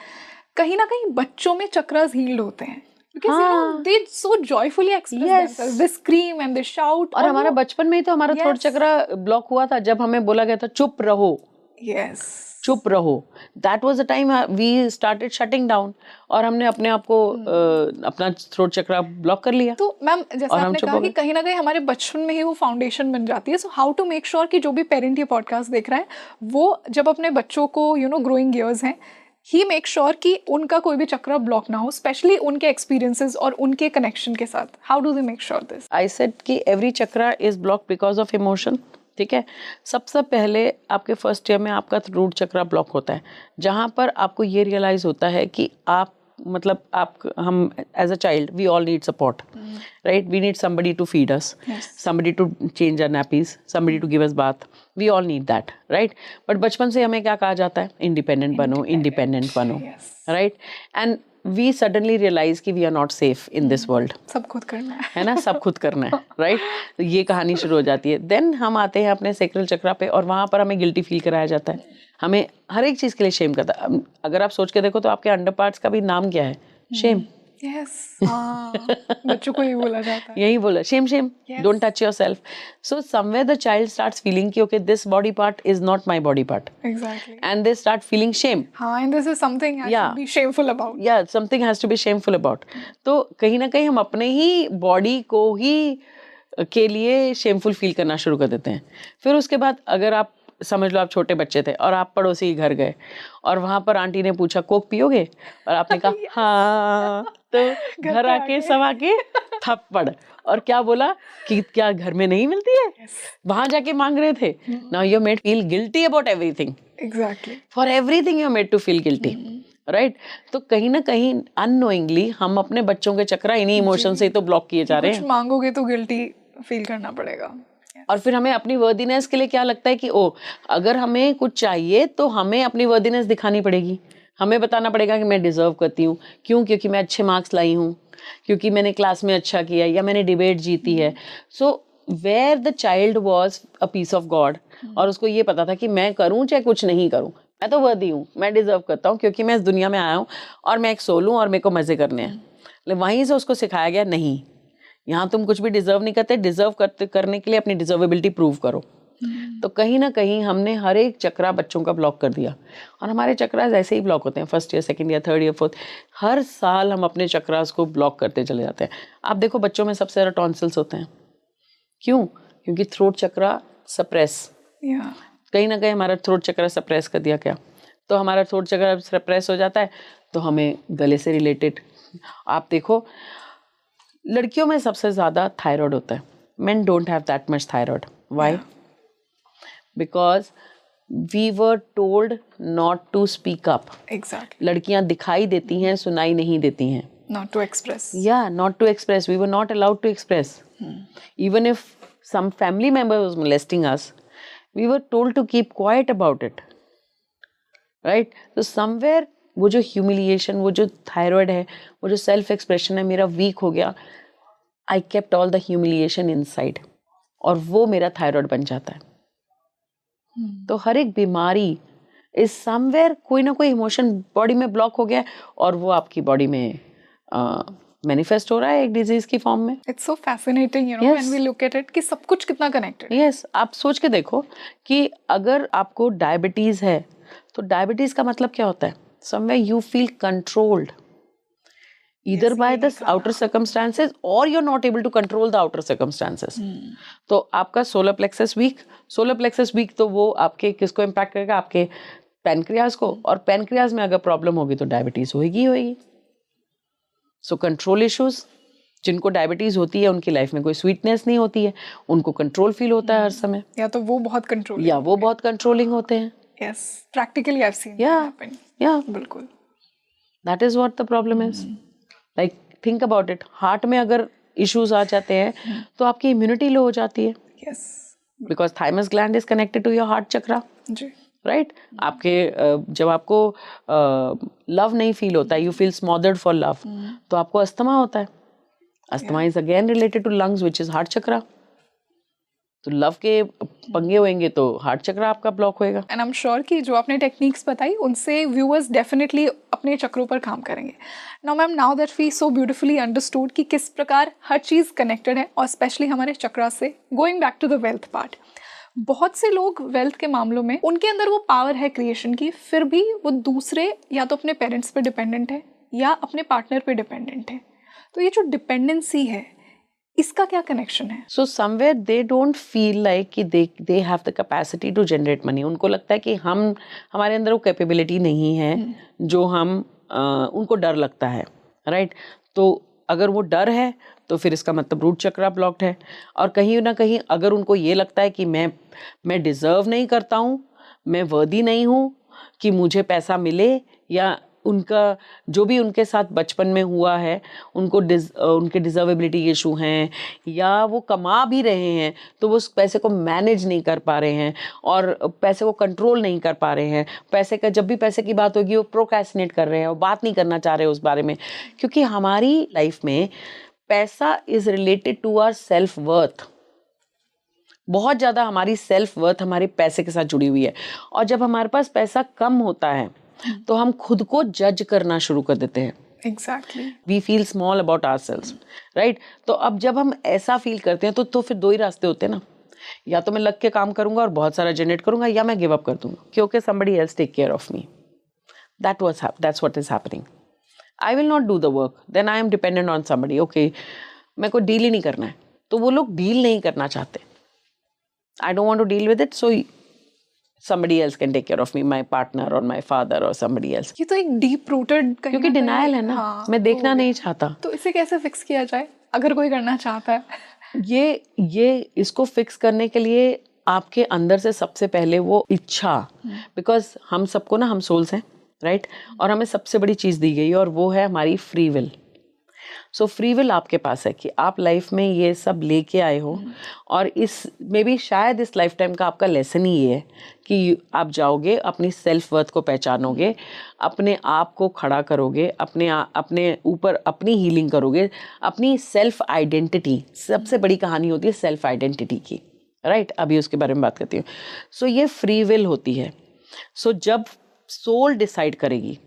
S2: कहीं ना कहीं बच्चों में chakras healed होते हैं. Because you know they so joyfully express themselves. They scream and they shout.
S1: और हमारा बचपन में ही तो हमारा थ्रोट चक्रा ब्लॉक हुआ था जब हमें बोला गया था चुप रहो.
S2: Yes.
S1: चुप रहो. That was the time we started shutting down. और हमने अपने आप को अपना थ्रोट चक्रा ब्लॉक कर लिया.
S2: तो मैम जैसे आपने कहा कि कहीं ना कहीं हमारे बचपन में ही वो फाउंडेशन बन जाती है. So how to make sure कि जो भी पेरेंट ये पॉडकास्ट देख रहा है वो जब अपने बच्चों को ग्रोइंग ईयर्स हैं, ही मेक श्योर कि उनका कोई भी चक्रा ब्लॉक ना हो, स्पेशली उनके एक्सपीरियंसेस और उनके कनेक्शन के साथ. How do they make sure this?
S1: I said कि every chakra is block because of emotion. ठीक है, सबसे पहले आपके फर्स्ट ईयर में आपका रूट चक्रा ब्लॉक होता है, जहाँ पर आपको ये रियलाइज होता है कि आप हम as a child we all need support, right? We need somebody to feed us, somebody to change our nappies, somebody to give us bath. We all need that, right? But बचपन से हमें क्या कहा जाता है? इंडिपेंडेंट बनो, right? And we suddenly realize कि we are not safe in this world.
S2: सब खुद करना
S1: है ना, सब खुद करना है, राइट? तो ये कहानी शुरू हो जाती है. देन हम आते हैं अपने सैक्रल चक्रा पे और वहाँ पर हमें गिल्टी फील कराया जाता है. हमें हर एक चीज़ के लिए शेम करता है. अगर आप सोच के देखो तो आपके अंडर पार्ट्स का भी नाम क्या है? शेम.
S2: Yes. बच्चों को यही बोला जाता है.
S1: यही बोला, shame, don't touch yourself. So somewhere the child starts feeling कि okay, this body part is not my body part.
S2: Exactly.
S1: And they start feeling shame.
S2: And this is something I should be shameful about.
S1: Yeah, something has to be shameful about. तो कहीं ना कहीं हम अपने ही body को ही के लिए shameful feel करना शुरू कर देते हैं. फिर उसके बाद अगर आप समझ लो आप छोटे बच्चे थे और आप पड़ोसी घर गए और वहाँ पर आंटी ने पूछा कोक पियोगे, और आपने कहा हाँ, तो घर आके सवा के थप्पड़, और क्या बोला कि क्या घर में नहीं मिलती है? वहाँ जाके मांग रहे थे. Now you are made feel guilty about everything.
S2: Exactly.
S1: For everything you are made to feel guilty, right? तो कहीं ना कहीं अननोइंगली हम अपने बच्चों के चक्रा इन्हीं इमोशन से ही तो ब्लॉक किए जा रहे हैं.
S2: कुछ मांगोगे तो गिल्टी फील करना पड़ेगा.
S1: और फिर हमें अपनी वर्दीनेस के लिए क्या लगता है कि अगर हमें कुछ चाहिए तो हमें अपनी वर्दीनेस दिखानी पड़ेगी. हमें बताना पड़ेगा कि मैं डिजर्व करती हूँ. क्यों? क्योंकि मैं अच्छे मार्क्स लाई हूँ, क्योंकि मैंने क्लास में अच्छा किया, या मैंने डिबेट जीती है. So where the child was a piece of God, और उसको ये पता था कि मैं करूँ चाहे कुछ नहीं करूँ, मैं तो वर्दी हूँ, मैं डिजर्व करता हूँ, क्योंकि मैं इस दुनिया में आया हूँ और मैं एक सोल हूँ और मेरे को मज़े करने हैं. वहीं से उसको सिखाया गया नहीं, यहाँ तुम कुछ भी डिजर्व नहीं करते, डिजर्व करने के लिए अपनी डिजर्वेबिलिटी प्रूव करो. तो कहीं ना कहीं हमने हर एक चक्रा बच्चों का ब्लॉक कर दिया. और हमारे चक्रास ऐसे ही ब्लॉक होते हैं, first year, second year, third year, fourth, हर साल हम अपने चक्रास को ब्लॉक करते चले जाते हैं. आप देखो बच्चों में सबसे ज़्यादा टॉन्सिल्स होते हैं. क्यों? क्योंकि थ्रोट चक्रा सप्रेस, कहीं ना कहीं हमारा थ्रोट चक्रा सप्रेस कर दिया गया. तो हमारा थ्रोट चक्र सप्रेस हो जाता है, तो हमें गले से रिलेटेड, आप देखो लड़कियों में सबसे ज़्यादा थायराइड होता है. Men don't have that much thyroid. Why? Because we were told not to speak up.
S2: Exactly.
S1: लड़कियां दिखाई देती हैं, सुनाई नहीं देती हैं.
S2: Not to express.
S1: Yeah, not to express. We were not allowed to express. Even if some family member was molesting us, we were told to keep quiet about it. Right? So somewhere वो जो humiliation, वो जो thyroid है, वो जो self expression है मेरा weak हो गया. I kept all the humiliation inside. और वो मेरा thyroid बन जाता है. तो हर एक बीमारी is somewhere कोई ना कोई इमोशन बॉडी में ब्लॉक हो गया है और वो आपकी बॉडी में मैनिफेस्ट हो रहा है एक डिजीज की फॉर्म में.
S2: It's so fascinating, you know,
S1: Yes.
S2: when we look at it कि सब कुछ कितना कनेक्टेड.
S1: यस, आप सोच के देखो कि अगर आपको डायबिटीज है तो डायबिटीज का मतलब क्या होता है? Somewhere you feel controlled either by the outer circumstances or you're not able to control the outer circumstances. तो आपका सोलर प्लेक्सस वीक तो वो आपके किसको इम्पैक्ट करेगा? आपके पैनक्रियाज को, और पैनक्रियाज में अगर प्रॉब्लम होगी तो डायबिटीज होगी. सो कंट्रोल इश्यूज, जिनको डायबिटीज होती है उनकी लाइफ में कोई स्वीटनेस नहीं होती है, उनको कंट्रोल फील होता है हर समय,
S2: या तो वो बहुत कंट्रोल,
S1: या वो बहुत कंट्रोलिंग होते हैं.
S2: Yes, practically I have seen
S1: या
S2: हैपन.
S1: या
S2: बिल्कुल.
S1: That is what the problem is. Like think about it, heart में अगर इश्यूज आ जाते हैं तो आपकी इम्यूनिटी लो हो जाती है.
S2: Yes,
S1: because thymus gland is connected to your heart chakra.
S2: जी.
S1: राइट? आपके जब आपको लव नहीं फील होता है, you feel smothered for love, तो आपको अस्थमा होता है. Asthma is again related to lungs which is heart chakra. तो लव के पंगे होंगे तो हार्ट चक्र आपका ब्लॉक होएगा.
S2: एंड आई एम श्योर कि जो आपने टेक्निक्स बताई उनसे व्यूअर्स डेफिनेटली अपने चक्रों पर काम करेंगे. Now ma'am, now that we so beautifully understood कि किस प्रकार हर चीज़ कनेक्टेड है और स्पेशली हमारे चक्रा से, going back to the wealth part, बहुत से लोग वेल्थ के मामलों में उनके अंदर वो पावर है क्रिएशन की, फिर भी वो दूसरे या तो अपने पेरेंट्स पे डिपेंडेंट है या अपने पार्टनर पे डिपेंडेंट है. तो ये जो डिपेंडेंसी है इसका क्या कनेक्शन है?
S1: So somewhere they don't feel like कि they have the capacity to generate money. उनको लगता है कि हमारे अंदर वो कैपेबिलिटी नहीं है जो उनको डर लगता है. राइट? तो अगर वो डर है तो फिर इसका मतलब रूट चक्रा ब्लॉक्ड है. और कहीं ना कहीं अगर उनको ये लगता है कि मैं डिजर्व नहीं करता हूँ, मैं वर्दी नहीं हूँ कि मुझे पैसा मिले, या उनका जो भी उनके साथ बचपन में हुआ है उनको उनके डिजर्वेबिलिटी इशू हैं, या वो कमा भी रहे हैं तो वो उस पैसे को मैनेज नहीं कर पा रहे हैं और पैसे को कंट्रोल नहीं कर पा रहे हैं. पैसे का जब भी पैसे की बात होगी वो प्रोक्रेस्टिनेट कर रहे हैं और बात नहीं करना चाह रहे उस बारे में. क्योंकि हमारी लाइफ में पैसा is related to our self worth. बहुत ज़्यादा हमारी सेल्फ वर्थ हमारे पैसे के साथ जुड़ी हुई है. और जब हमारे पास पैसा कम होता है तो हम खुद को जज करना शुरू कर देते हैं.
S2: Exactly.
S1: We feel small about ourselves. Right? तो अब जब हम ऐसा फील करते हैं तो फिर दो ही रास्ते होते हैं ना. या तो मैं लग के काम करूंगा और बहुत सारा जनरेट करूंगा, या मैं गिव अप कर दूंगा क्योंकि somebody else take care of me. That's what is happening. I will not do the work. Then I am dependent on somebody. Okay, मेरे को डील ही नहीं करना है. तो वो लोग डील नहीं करना चाहते. I don't want to deal with it, so somebody else can take care of me, my partner or my father or somebody else.
S2: ये तो एक डीप रूटेड,
S1: क्योंकि डिनायल है ना. हाँ, मैं देखना नहीं चाहता.
S2: तो इसे कैसे फिक्स किया जाए अगर कोई करना चाहता है?
S1: ये इसको फिक्स करने के लिए आपके अंदर से सबसे पहले वो इच्छा, बिकॉज हम सबको ना, हम सोल्स हैं, राइट? और हमें सबसे बड़ी चीज़ दी गई है और वो है हमारी free will. So free will आपके पास है कि आप लाइफ में ये सब लेके आए हो. और इस मे बी शायद इस लाइफ टाइम का आपका लेसन ही ये है कि आप जाओगे, अपनी सेल्फ वर्थ को पहचानोगे, अपने आप को खड़ा करोगे, अपने ऊपर अपनी हीलिंग करोगे, अपनी सेल्फ आइडेंटिटी. सबसे बड़ी कहानी होती है सेल्फ आइडेंटिटी की. राइट? अभी उसके बारे में बात करती हूँ. सो ये फ्री विल होती है. सो जब सोल डिसाइड करेगी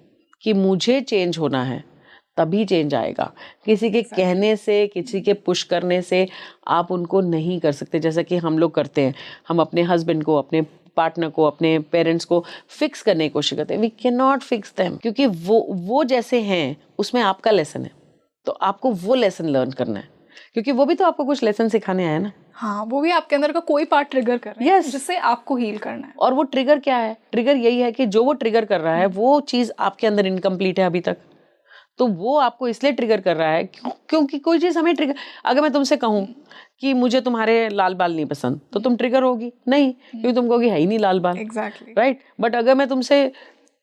S1: कि मुझे चेंज होना है तभी चेंज आएगा. किसी के कहने से, किसी के पुश करने से आप उनको नहीं कर सकते. जैसा कि हम लोग करते हैं, हम अपने हस्बैंड को, अपने पार्टनर को, अपने पेरेंट्स को फिक्स करने की कोशिश करते हैं. We can not fix them, क्योंकि वो जैसे हैं उसमें आपका लेसन है. तो आपको वो लेसन लर्न करना है, क्योंकि वो भी तो आपको कुछ लेसन सिखाने आया ना.
S2: हाँ, वो भी आपके अंदर का कोई पार्ट ट्रिगर कर रहा है
S1: Yes.
S2: जिससे आपको हील करना है।
S1: और वो ट्रिगर क्या है? ट्रिगर यही है कि जो वो ट्रिगर कर रहा है वो चीज आपके अंदर इनकम्प्लीट है अभी तक, तो वो आपको इसलिए ट्रिगर कर रहा है क्योंकि कोई चीज हमें ट्रिगर, अगर मैं तुमसे कहूँ कि मुझे तुम्हारे लाल बाल नहीं पसंद तो तुम ट्रिगर होगी नहीं, क्योंकि तुम कहोगी है ही नहीं लाल बाल,
S2: एग्जैक्टली
S1: राइट। बट अगर मैं तुमसे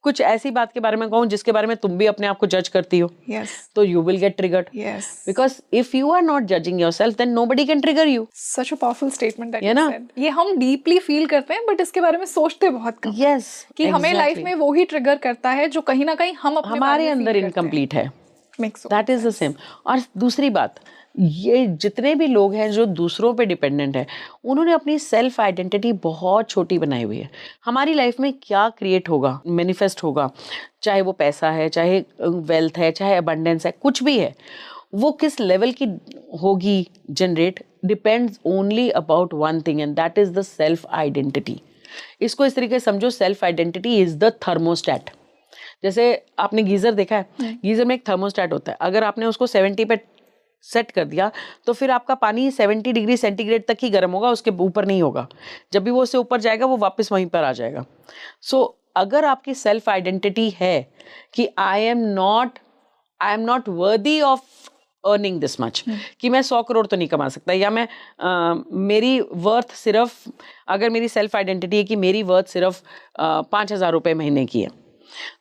S1: कुछ ऐसी बात के बारे में कहूँ जिसके बारे में तुम भी अपने आप को जज करती हो,
S2: यस
S1: तो you will get triggered,
S2: yes
S1: because if you are not judging yourself then nobody can trigger you.
S2: Such a powerful statement that
S1: ये
S2: यू
S1: ना?
S2: सेड। ये हम डीपली फील करते हैं बट इसके बारे में सोचते बहुत कम हैं
S1: यस,
S2: कि हमें लाइफ में वो ही ट्रिगर करता है जो कहीं ना कहीं हम अपने
S1: हमारे
S2: बारे में
S1: अंदर
S2: feel करते हैं।
S1: इनकम्प्लीट है,
S2: Makes so
S1: that is the same. और दूसरी बात, ये जितने भी लोग हैं जो दूसरों पे डिपेंडेंट है, उन्होंने अपनी सेल्फ आइडेंटिटी बहुत छोटी बनाई हुई है। हमारी लाइफ में क्या क्रिएट होगा, मैनिफेस्ट होगा, चाहे वो पैसा है, चाहे वेल्थ है, चाहे अबंडेंस है, कुछ भी है, वो किस लेवल की होगी generate, depends only about one thing and that is the self identity. इसको इस तरीके से समझो, self identity is the thermostat. जैसे आपने गीजर देखा है, गीजर में एक थर्मोस्टेट होता है, अगर आपने उसको 70 पे सेट कर दिया तो फिर आपका पानी 70 डिग्री सेंटीग्रेड तक ही गर्म होगा, उसके ऊपर नहीं होगा। जब भी वो उससे ऊपर जाएगा वो वापस वहीं पर आ जाएगा। सो अगर आपकी सेल्फ आइडेंटिटी है कि आई am not worthy of earning this much, कि मैं 100 करोड़ तो नहीं कमा सकता, या मैं मेरी वर्थ सिर्फ, अगर मेरी सेल्फ आइडेंटिटी है कि मेरी वर्थ सिर्फ 5,000 रुपये महीने की है,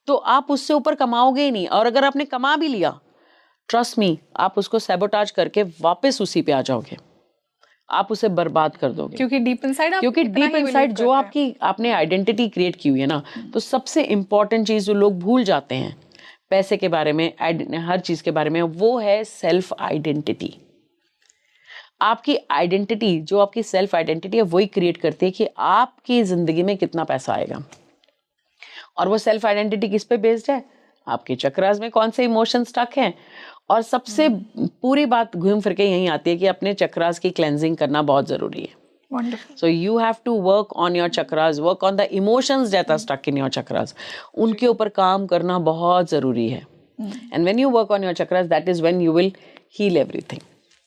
S1: तो आप उससे ऊपर कमाओगे ही नहीं। और अगर आपने कमा भी लिया, ट्रस्ट मी, आप उसको सैबोटाज करके वापस उसी पे आ जाओगे, आप उसे बर्बाद कर दोगे।
S2: क्योंकि डीप इनसाइड
S1: जो आपकी आपने आइडेंटिटी क्रिएट की हुई है ना, तो सबसे इंपॉर्टेंट चीज जो लोग भूल जाते हैं पैसे के बारे में, हर चीज के बारे में, वो है सेल्फ आइडेंटिटी। आपकी आइडेंटिटी, जो आपकी सेल्फ आइडेंटिटी है, वही क्रिएट करती है कि आपकी जिंदगी में कितना पैसा आएगा। और वो सेल्फ आइडेंटिटी किस पे बेस्ड है? आपके चक्रास में कौन से इमोशन स्टक हैं। और सबसे पूरी बात घूम फिर के यहीं आती है कि अपने चक्रास की क्लेंजिंग करना बहुत जरूरी है।
S2: Wonderful.
S1: So you have to work on your chakras, work on the emotions that are stuck in your chakras. उनके ऊपर काम करना बहुत जरूरी है। And when you work on your chakras, that is when you will heal everything.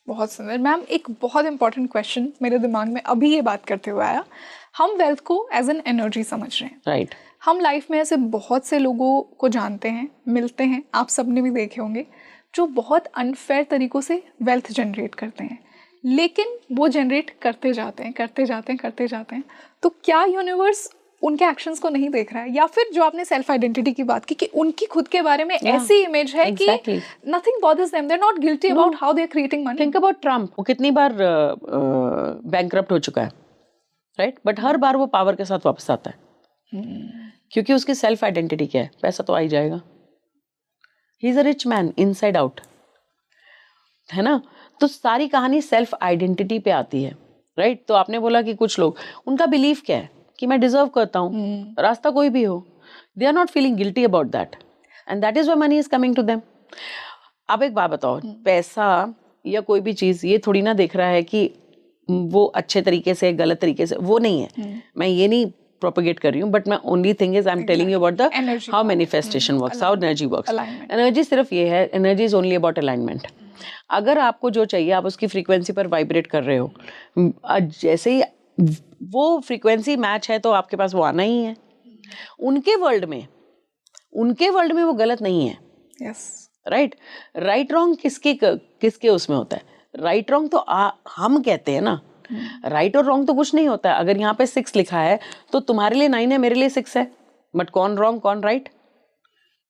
S2: बहुत सुंदर ma'am. एक बहुत इंपॉर्टेंट क्वेश्चन मेरे दिमाग में अभी ये बात करते हुए आया। हम वेल्थ को एज एन एनर्जी समझ रहे हैं,
S1: राइट।
S2: हम लाइफ में ऐसे बहुत से लोगों को जानते हैं, मिलते हैं, आप सबने भी देखे होंगे, जो बहुत अनफेयर तरीक़ों से वेल्थ जनरेट करते हैं, लेकिन वो जनरेट करते जाते हैं। तो क्या यूनिवर्स उनके एक्शंस को नहीं देख रहा है? या फिर जो आपने सेल्फ आइडेंटिटी की बात की कि उनकी खुद के बारे में ऐसी इमेज है कि nothing bothers them, they are not guilty about how they are creating money.
S1: Think about Trump, वो कितनी बार बैंकरप्ट हो चुका है, राइट, बट हर बार वो पावर के साथ वापस आता है। क्योंकि उसकी सेल्फ आइडेंटिटी क्या है? पैसा तो आ ही जाएगा। He is a rich man inside out, है ना। तो सारी कहानी सेल्फ आइडेंटिटी पे आती है, राइट। तो आपने बोला कि कुछ लोग, उनका बिलीफ क्या है कि मैं डिजर्व करता हूँ, रास्ता कोई भी हो, they are not feeling guilty about that, and that is why money is coming to them. अब एक बात बताओ, पैसा या कोई भी चीज ये थोड़ी ना देख रहा है कि वो अच्छे तरीके से, गलत तरीके से, वो नहीं है। मैं ये नहीं प्रोपेगेट कर रही हूँ, बट मैं only thing is I am telling you about the how manifestation works, how energy works. Energy सिर्फ ये है, energy is only about alignment. अगर आपको जो चाहिए आप उसकी फ्रीक्वेंसी पर वाइब्रेट कर रहे हो, जैसे ही वो फ्रीक्वेंसी मैच है तो आपके पास वो आना ही है। उनके वर्ल्ड में वो गलत नहीं है।
S2: Yes,
S1: right. राइट रॉन्ग किसके उसमें होता है? राइट रॉन्ग तो हम कहते हैं ना, राइट और रॉन्ग तो कुछ नहीं होता है। अगर यहाँ पे 6 लिखा है तो तुम्हारे लिए 9 है, मेरे लिए 6 है, बट कौन रॉन्ग कौन राइट?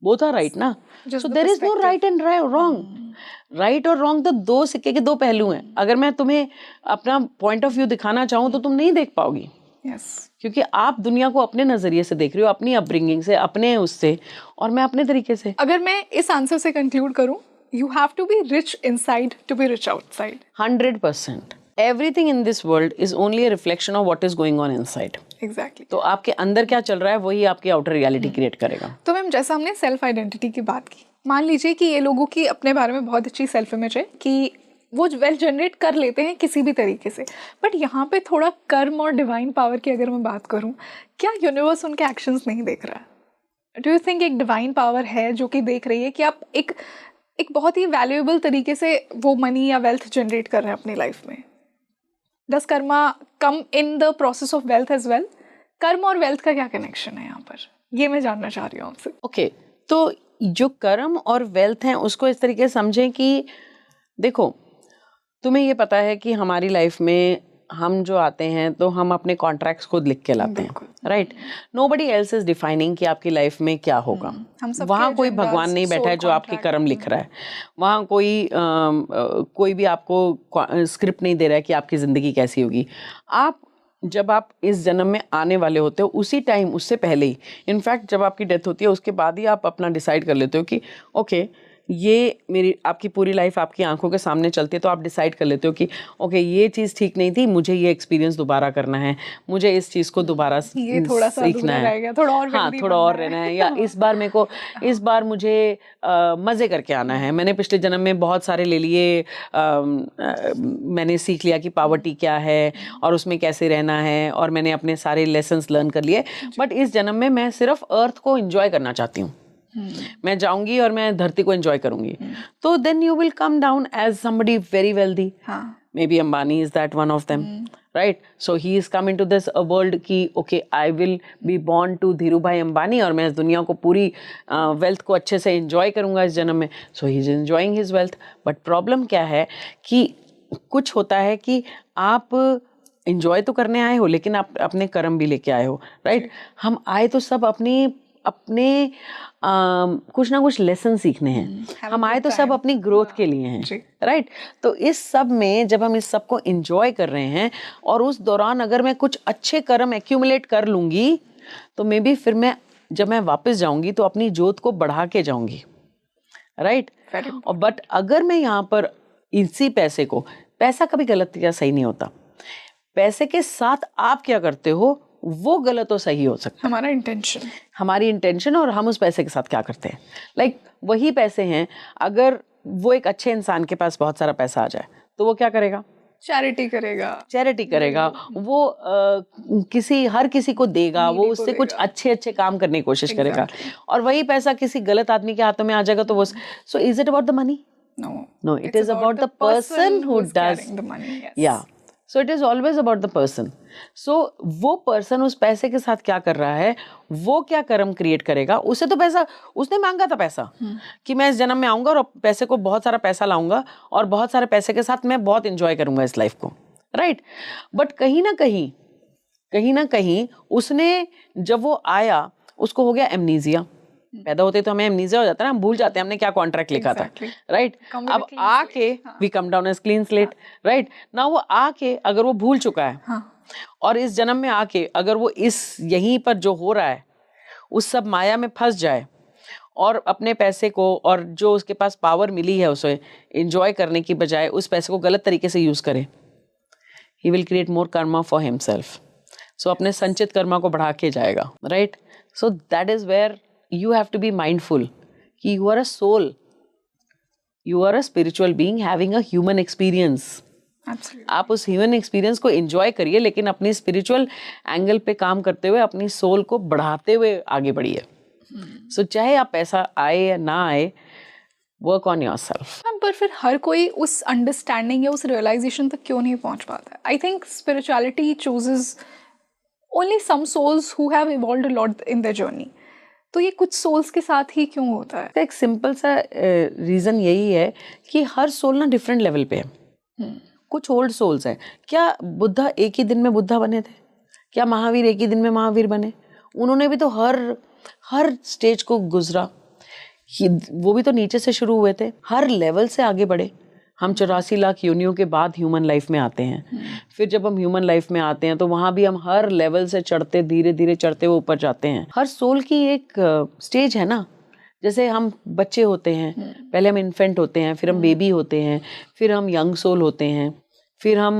S1: बोथ आर राइट ना। So there is no right and wrong. Right और रॉन्ग तो 2 सिक्के के 2 पहलू हैं। अगर मैं तुम्हें अपना पॉइंट ऑफ व्यू दिखाना चाहूँ तो तुम नहीं देख पाओगी।
S2: yes.
S1: क्योंकि आप दुनिया को अपने नजरिए से देख रहे हो, अपनी अपब्रिंगिंग से, अपने उससे, और मैं अपने तरीके से।
S2: अगर मैं इस आंसर से कंक्लूड करूं, you have to be rich inside to be rich outside.
S1: 100%। Everything in this world is only a reflection of what is going on inside.
S2: Exactly.
S1: तो आपके अंदर क्या चल रहा है वही आपकी आउटर रियलिटी क्रिएट करेगा।
S2: तो मैम, जैसा हमने सेल्फ आइडेंटिटी की बात की, मान लीजिए कि ये लोगों की अपने बारे में बहुत अच्छी सेल्फ इमेज है कि वो वेल्थ जनरेट कर लेते हैं किसी भी तरीके से, बट यहाँ पे थोड़ा कर्म और डिवाइन पावर की अगर मैं बात करूँ, क्या यूनिवर्स उनके एक्शंस नहीं देख रहा है? डू यू थिंक एक डिवाइन पावर है जो कि देख रही है कि आप एक बहुत ही वैल्यूएबल तरीके से वो मनी या वेल्थ जनरेट कर रहे हैं अपनी लाइफ में? Does karma come in the process of wealth as well? कर्म और वेल्थ का क्या कनेक्शन है यहाँ पर, ये मैं जानना चाह रही हूँ आपसे.
S1: ओके, तो जो कर्म और वेल्थ हैं उसको इस तरीके से समझें कि देखो, तुम्हें ये पता है कि हमारी लाइफ में हम जो आते हैं तो हम अपने कॉन्ट्रैक्ट्स खुद लिख के लाते हैं, right. Nobody else is defining कि आपकी लाइफ में क्या होगा. वहाँ कोई भगवान नहीं बैठा है जो आपके कर्म लिख रहा है. वहाँ कोई भी आपको स्क्रिप्ट नहीं दे रहा है कि आपकी ज़िंदगी कैसी होगी. जब आप इस जन्म में आने वाले होते हो उसी टाइम, उससे पहले ही, इनफैक्ट जब आपकी डेथ होती है उसके बाद ही आप अपना डिसाइड कर लेते हो कि ओके, ये आपकी पूरी लाइफ आपकी आंखों के सामने चलती है, तो आप डिसाइड कर लेते हो कि ओके, ये चीज़ ठीक नहीं थी, मुझे ये एक्सपीरियंस दोबारा करना है, मुझे इस चीज़ को दोबारा सीखना है, थोड़ा और रहना है, या इस बार मुझे मज़े करके आना है. मैंने पिछले जन्म में बहुत सारे ले लिए, मैंने सीख लिया कि पॉवर्टी क्या है और उसमें कैसे रहना है, और मैंने अपने सारे लेसन्स लर्न कर लिए. बट इस जन्म में मैं सिर्फ अर्थ को एंजॉय करना चाहती हूँ. मैं जाऊंगी और मैं धरती को एंजॉय करूंगी. तो then you will come down as somebody very wealthy. Maybe Ambani is that one of them, right. So he is come into this world की okay, I will be born to Dhirubhai Ambani, और मैं इस दुनिया को पूरी wealth को अच्छे से एंजॉय करूंगा इस जन्म में. So he is enjoying his wealth. But problem क्या है कि कुछ होता है कि आप एंजॉय तो करने आए हो लेकिन आप अपने कर्म भी लेके आए हो, राइट. हम आए तो सब अपने कुछ ना कुछ लेसन सीखने हैं. हम आए तो सब अपनी ग्रोथ के लिए हैं, राइट. तो इस सब में जब हम इस सब को एंजॉय कर रहे हैं और उस दौरान अगर मैं कुछ अच्छे कर्म एक्यूमुलेट कर लूंगी तो मे बी फिर जब मैं वापस जाऊंगी तो अपनी जोत को बढ़ा के जाऊंगी, राइट. और बट अगर मैं यहाँ पर इसी पैसा कभी गलत या सही नहीं होता. पैसे के साथ आप क्या करते हो वो गलत और सही हो सकता है. हमारी इंटेंशन और हम उस पैसे के साथ क्या करते हैं. लाइक वही पैसे हैं, अगर वो एक अच्छे इंसान के पास बहुत सारा पैसा आ जाए तो वो क्या करेगा? चैरिटी करेगा. वो हर किसी को देगा, वो उससे कुछ अच्छे काम करने की कोशिश करेगा. और वही पैसा किसी गलत आदमी के हाथों में आ जाएगा तो वो so is it about the money? No, it is about the person who does the money. Yes. Yeah. So it is always about the person. So वो पर्सन उस पैसे के साथ क्या कर रहा है, वो क्या कर्म क्रिएट करेगा. उसे तो पैसा, उसने मांगा था पैसा कि मैं इस जन्म में आऊंगा और पैसे को बहुत सारा पैसा लाऊंगा और बहुत सारे पैसे के साथ मैं बहुत एंजॉय करूंगा इस लाइफ को, राइट. बट कहीं ना कहीं उसने, जब वो आया उसको हो गया एमनीजिया. पैदा होते तो हमें एमनीजिया हो जाता है ना, हम भूल जाते हैं हमने क्या कॉन्ट्रैक्ट लिखा था, राइट. अब आके we come down as clean slate, right. ना वो आके अगर वो भूल चुका है और इस जन्म में आके अगर वो यहीं पर जो हो रहा है उस सब माया में फंस जाए और अपने पैसे को और जो उसके पास पावर मिली है उसे एंजॉय करने की बजाय उस पैसे को गलत तरीके से यूज करे, he will create more karma for himself. So अपने संचित कर्मा को बढ़ा के जाएगा, right. So that is where you have to be mindful कि you are a soul, you are a spiritual being having a human experience. Absolutely. आप उस human experience को एंजॉय करिए लेकिन अपनी स्पिरिचुअल एंगल पे काम करते हुए अपनी सोल को बढ़ाते हुए आगे बढ़िए. सो चाहे आप पैसा आए या ना आए, वर्क ऑन योरसेल्फ.
S2: पर फिर हर कोई उस अंडरस्टैंडिंग या उस रियलाइजेशन तक क्यों नहीं पहुंच पाता? I think spirituality chooses only some souls who have evolved a lot in their journey. तो ये कुछ सोल्स के साथ ही क्यों होता है?
S1: एक सिंपल सा रीज़न यही है कि हर सोल ना डिफरेंट लेवल पे है. कुछ ओल्ड सोल्स हैं. क्या बुद्धा एक ही दिन में बुद्धा बने थे? क्या महावीर एक ही दिन में महावीर बने? उन्होंने भी तो हर स्टेज को गुजरा. वो भी तो नीचे से शुरू हुए थे, हर लेवल से आगे बढ़े. हम 84 लाख योनियों के बाद ह्यूमन लाइफ में आते हैं. फिर जब हम ह्यूमन लाइफ में आते हैं तो वहाँ भी हम हर लेवल से चढ़ते, धीरे धीरे चढ़ते हुए ऊपर जाते हैं. हर सोल की एक स्टेज है ना. जैसे हम बच्चे होते हैं, पहले हम इन्फेंट होते हैं, फिर हम बेबी होते हैं, फिर हम यंग सोल होते हैं, फिर हम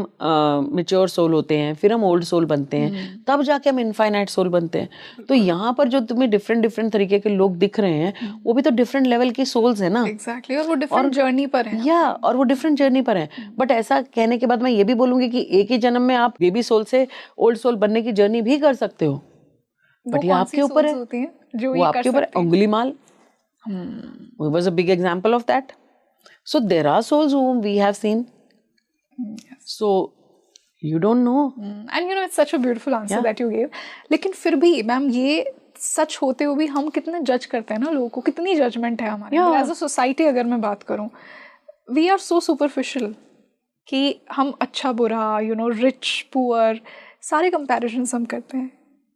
S1: मैच्योर सोल होते हैं, फिर हम ओल्ड सोल बनते हैं, तब जाके हम इनफाइनाइट सोल बनते हैं. तो यहाँ पर जो तुम्हें डिफरेंट तरीके के लोग दिख रहे हैं वो भी तो डिफरेंट लेवल की सोल्स है ना.
S2: एग्जैक्टली. और वो डिफरेंट जर्नी पर हैं.
S1: या और वो डिफरेंट जर्नी पर हैं. बट ऐसा कहने के बाद मैं ये भी बोलूंगी कि एक ही जन्म में आप बेबी सोल से ओल्ड सोल बनने की जर्नी भी कर सकते हो. बट ये आपके ऊपर है, वो आपके ऊपर. Angulimal was a big example of that. So there are souls whom we have seen. Yes. So You don't know.
S2: And you know, it's such a beautiful answer that you gave. लेकिन फिर भी मैम ये सच होते हुए भी हम कितने जज करते हैं ना लोगों को, कितनी जजमेंट है हमारे अंदर एज अ सोसाइटी. अगर मैं बात करूं, वी आर सो सुपरफिशियल कि हम अच्छा बुरा, यू नो, रिच पुअर, सारे कंपैरिजन्स हम करते हैं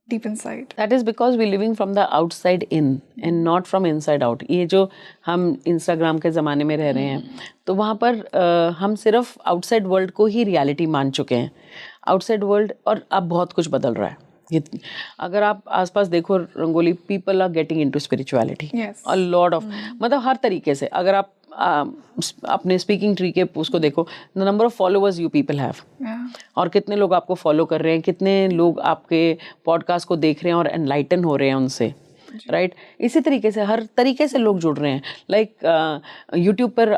S2: deep inside.
S1: That is because we're living from the outside in and not from inside out. ये जो हम इंस्टाग्राम के ज़माने में रह रहे हैं, तो वहाँ पर हम सिर्फ आउटसाइड वर्ल्ड को ही रियलिटी मान चुके हैं. आउटसाइड वर्ल्ड, और अब बहुत कुछ बदल रहा है. ये अगर आप आसपास देखो rangoli, people are getting into spirituality, a lot of, मतलब हर तरीके से. अगर आप अपने स्पीकिंग ट्री के उसको देखो, the number of followers you people have, और कितने लोग आपको फॉलो कर रहे हैं, कितने लोग आपके पॉडकास्ट को देख रहे हैं और एनलाइटन हो रहे हैं उनसे, राइट. इसी तरीके से हर तरीके से लोग जुड़ रहे हैं. लाइक यूट्यूब पर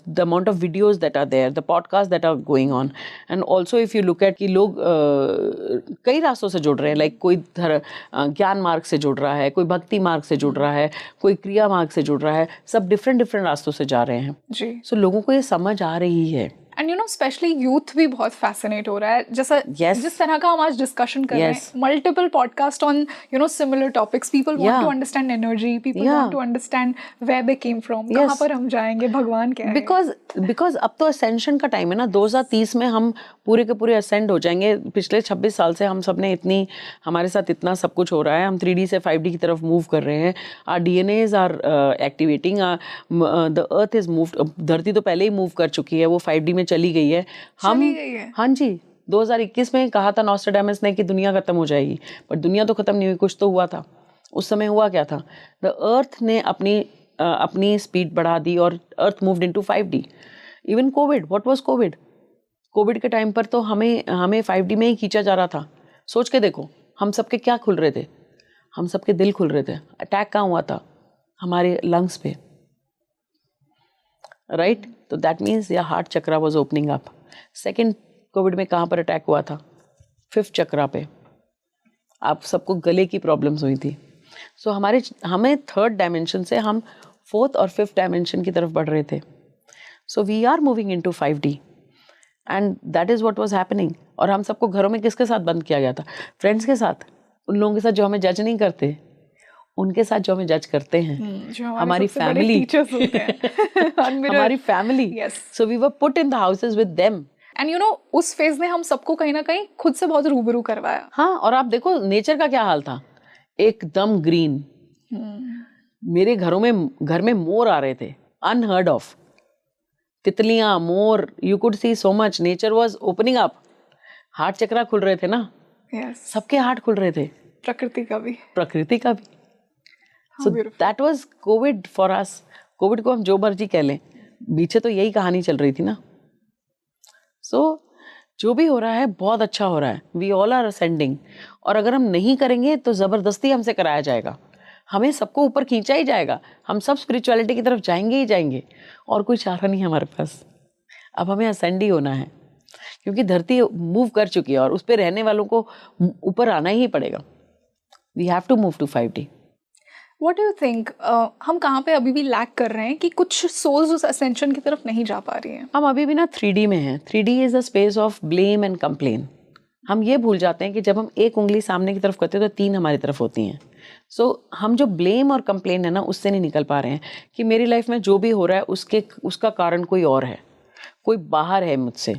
S1: the amount of videos that are there, the podcast that are going on, and also if you look at कि लोग कई रास्तों से जुड़ रहे हैं. लाइक कोई ज्ञान मार्ग से जुड़ रहा है, कोई भक्ति मार्ग से जुड़ रहा है, कोई क्रिया मार्ग से जुड़ रहा है. सब डिफरेंट रास्तों से जा रहे हैं
S2: जी.
S1: सो लोगों को ये समझ आ रही है.
S2: And you no, specially youth भी बहुत फैसिनेट हो रहा है, जैसा जिस तरह का हम आज डिस्कशन कर रहे हैं. Multiple podcast on, you know, similar topics. People want to understand energy, people want to understand where they came from, कहाँ पर हम जाएंगे, भगवान क्या है.
S1: बिकॉज अब तो असेंशन का टाइम है ना. 2030 में हम पूरे के पूरे असेंड हो जाएंगे. पिछले 26 साल से हम सब ने इतनी, हमारे साथ इतना सब कुछ हो रहा है. हम 3D से 5D की तरफ मूव कर रहे हैं. Our DNAs are activating, the earth is moved. धरती तो पहले ही मूव कर चुकी है, वो 5D में चली गई है. हाँ जी, 2021 में कहा था नॉस्ट्राडामस ने कि दुनिया खत्म हो जाएगी, पर दुनिया तो खत्म नहीं हुई, कुछ तो हुआ था. उस समय हुआ क्या था? द अर्थ ने अपनी स्पीड बढ़ा दी और earth moved into 5D. Even Covid, what was Covid? Covid के टाइम पर तो हमें 5D में ही खींचा जा रहा था. सोच के देखो, हम सबके क्या खुल रहे थे? हम सबके दिल खुल रहे थे. अटैक कहाँ हुआ था? हमारे लंग्स पे, राइट. तो that means your heart chakra was opening up. Second Covid में कहाँ पर अटैक हुआ था? 5th चक्रा पे. आप सबको गले की प्रॉब्लम्स हुई थी. सो हमें 3rd डायमेंशन से हम 4th और 5th डायमेंशन की तरफ बढ़ रहे थे. So we are moving into 5D and that is what was happening. और हम सबको घरों में किसके साथ बंद किया गया था? फ्रेंड्स के साथ. उन लोगों के साथ जो हमें जज नहीं करते, उनके साथ जो हमें जज करते हैं. हमारी फैमिली, हमारी family. So we were put in the houses with them.
S2: And you know, उस फेज ने हम सबको कहीं ना कहीं खुद से बहुत रूबरू करवाया.
S1: हाँ, और आप देखो नेचर का क्या हाल था, एकदम ग्रीन. मेरे घर में मोर आ रहे थे, अनहर्ड ऑफ. तितलियां, मोर, you could see so much. Nature was opening up. Heart chakra खुल रहे थे ना. सबके हार्ट खुल रहे थे.
S2: प्रकृति का भी.
S1: So that was Covid for us. Covid को हम जो मर्जी कह लें, पीछे तो यही कहानी चल रही थी ना. सो जो भी हो रहा है बहुत अच्छा हो रहा है. We all are ascending. और अगर हम नहीं करेंगे तो ज़बरदस्ती हमसे कराया जाएगा. हमें सबको ऊपर खींचा ही जाएगा. हम सब स्पिरिचुअलिटी की तरफ जाएंगे ही जाएंगे, और कोई चारा नहीं है हमारे पास. अब हमें असेंड ही होना है, क्योंकि धरती मूव कर चुकी है और उस पर रहने वालों को ऊपर आना ही पड़ेगा. We have to move to 5D.
S2: What do you think? हम कहाँ पे अभी भी लैक कर रहे हैं कि कुछ सोल्स उस असेंशन की तरफ नहीं जा पा रही हैं?
S1: हम अभी भी ना 3D में हैं. 3D is a space of blame and complain. हम ये भूल जाते हैं कि जब हम एक उंगली सामने की तरफ करते हैं तो 3 हमारी तरफ होती हैं. सो हम जो ब्लेम और कंप्लेन है ना, उससे नहीं निकल पा रहे हैं कि मेरी लाइफ में जो भी हो रहा है उसका कारण कोई और है, कोई बाहर है मुझसे.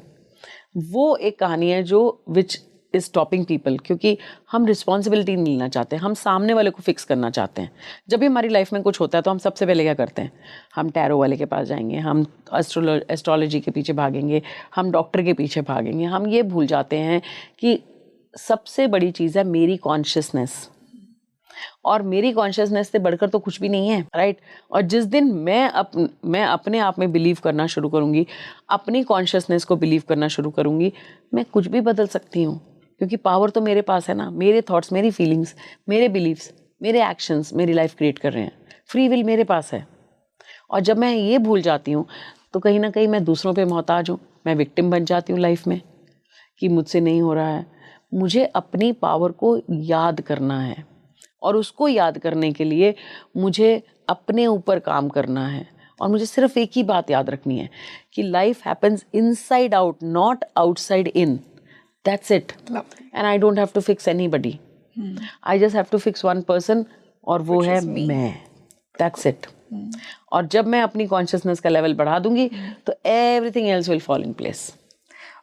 S1: वो एक कहानी है जो विच इज स्टॉपिंग पीपल, क्योंकि हम रिस्पॉन्सिबिलिटी नहीं लेना चाहते. हम सामने वाले को फिक्स करना चाहते हैं. जब भी हमारी लाइफ में कुछ होता है तो हम सबसे पहले क्या करते हैं? हम टैरो वाले के पास जाएंगे, हम एस्ट्रोलॉजी के पीछे भागेंगे, हम डॉक्टर के पीछे भागेंगे. हम ये भूल जाते हैं कि सबसे बड़ी चीज़ है मेरी कॉन्शियसनेस, और मेरी कॉन्शियसनेस से बढ़कर तो कुछ भी नहीं है, राइट. और जिस दिन मैं अपने आप में बिलीव करना शुरू करूँगी, अपनी कॉन्शियसनेस को बिलीव करना शुरू करूँगी, मैं कुछ भी बदल सकती हूँ. क्योंकि पावर तो मेरे पास है ना. मेरे थॉट्स, मेरी फीलिंग्स, मेरे बिलीव्स, मेरे एक्शंस मेरी लाइफ क्रिएट कर रहे हैं. फ्री विल मेरे पास है. और जब मैं ये भूल जाती हूँ तो कहीं ना कहीं मैं दूसरों पे मोहताज हूँ. मैं विक्टिम बन जाती हूँ लाइफ में कि मुझसे नहीं हो रहा है. मुझे अपनी पावर को याद करना है, और उसको याद करने के लिए मुझे अपने ऊपर काम करना है. और मुझे सिर्फ एक ही बात याद रखनी है कि life happens inside out, not outside in. That's it.
S2: Lovely.
S1: And I don't have to fix anybody. I just have to fix one person, और वो है मैं. That's it. और जब मैं अपनी कॉन्शियसनेस का लेवल बढ़ा दूंगी तो everything else will fall in place.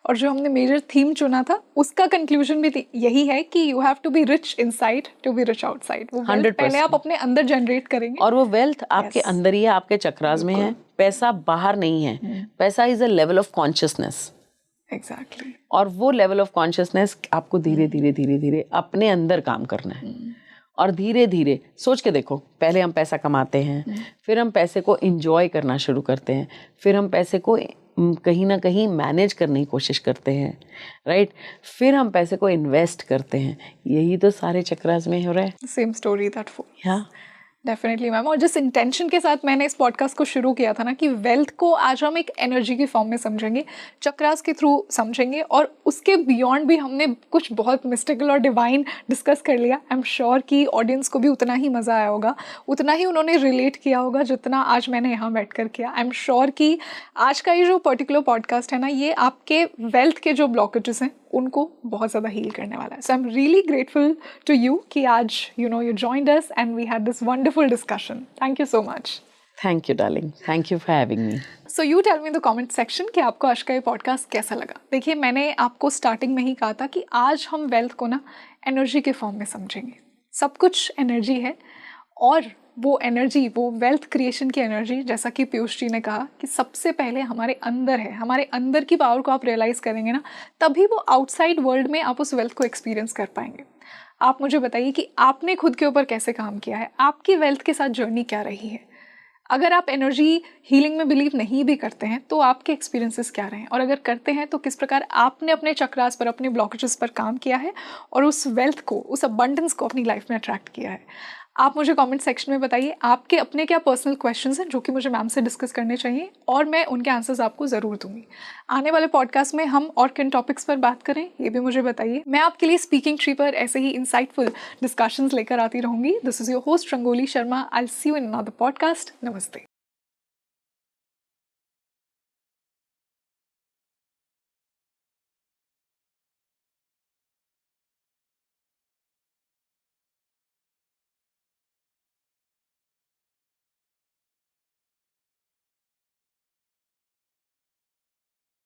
S2: और जो हमने मेजर थीम चुना था उसका कंक्लूजन भी यही है कि you have to be rich inside to be rich outside. वो
S1: 100%
S2: पहले आप अपने अंदर जनरेट करेंगे
S1: और वो वेल्थ आपके अंदर ही है, आपके चक्रास में है. पैसा बाहर नहीं है. पैसा is a level of consciousness.
S2: Exactly.
S1: और वो लेवल ऑफ कॉन्शियसनेस आपको धीरे धीरे धीरे धीरे अपने अंदर काम करना है. और धीरे धीरे सोच के देखो, पहले हम पैसा कमाते हैं, फिर हम पैसे को इंजॉय करना शुरू करते हैं, फिर हम पैसे को कहीं ना कहीं मैनेज करने की कोशिश करते हैं, राइट. फिर हम पैसे को इन्वेस्ट करते हैं. यही तो सारे चक्रास में हो रहा है.
S2: Same story that for.
S1: हाँ,
S2: डेफिनेटली मैम. और जिस इंटेंशन के साथ मैंने इस पॉडकास्ट को शुरू किया था ना कि वेल्थ को आज हम एक एनर्जी की फॉर्म में समझेंगे, चक्रास के थ्रू समझेंगे, और उसके बियॉन्ड भी हमने कुछ बहुत मिस्टिकल और डिवाइन डिस्कस कर लिया. आई एम श्योर कि ऑडियंस को भी उतना ही मज़ा आया होगा, उतना ही उन्होंने रिलेट किया होगा जितना आज मैंने यहाँ बैठ कर किया. आई एम श्योर कि आज का ये जो पर्टिकुलर पॉडकास्ट है ना, ये आपके वेल्थ के जो ब्लॉकेजेस हैं उनको बहुत ज़्यादा हील करने वाला है. So I am really grateful to you कि आज you joined us and we had this wonderful discussion. Thank you so much.
S1: Thank you darling. Thank you for having me.
S2: So you tell me in the comment section कि आपको आज का ये podcast कैसा लगा. देखिए, मैंने आपको स्टार्टिंग में ही कहा था कि आज हम वेल्थ को ना एनर्जी के फॉर्म में समझेंगे. सब कुछ एनर्जी है, और वो एनर्जी, वो वेल्थ क्रिएशन की एनर्जी, जैसा कि पीयूष जी ने कहा कि सबसे पहले हमारे अंदर है. हमारे अंदर की पावर को आप रियलाइज़ करेंगे ना, तभी वो आउटसाइड वर्ल्ड में आप उस वेल्थ को एक्सपीरियंस कर पाएंगे. आप मुझे बताइए कि आपने खुद के ऊपर कैसे काम किया है, आपकी वेल्थ के साथ जर्नी क्या रही है. अगर आप एनर्जी हीलिंग में बिलीव नहीं भी करते हैं तो आपके एक्सपीरियंसेस क्या रहे हैं, और अगर करते हैं तो किस प्रकार आपने अपने चक्रास पर, अपने ब्लॉकेजेस पर काम किया है और उस वेल्थ को, उस अबंडेंस को अपनी लाइफ में अट्रैक्ट किया है. आप मुझे कमेंट सेक्शन में बताइए आपके अपने क्या पर्सनल क्वेश्चंस हैं जो कि मुझे मैम से डिस्कस करने चाहिए, और मैं उनके आंसर्स आपको ज़रूर दूंगी. आने वाले पॉडकास्ट में हम और किन टॉपिक्स पर बात करें ये भी मुझे बताइए. मैं आपके लिए स्पीकिंग ट्री पर ऐसे ही इंसाइटफुल डिस्कशंस लेकर आती रहूंगी. This is your host rangoli Sharma. I will see you in another podcast. नमस्ते.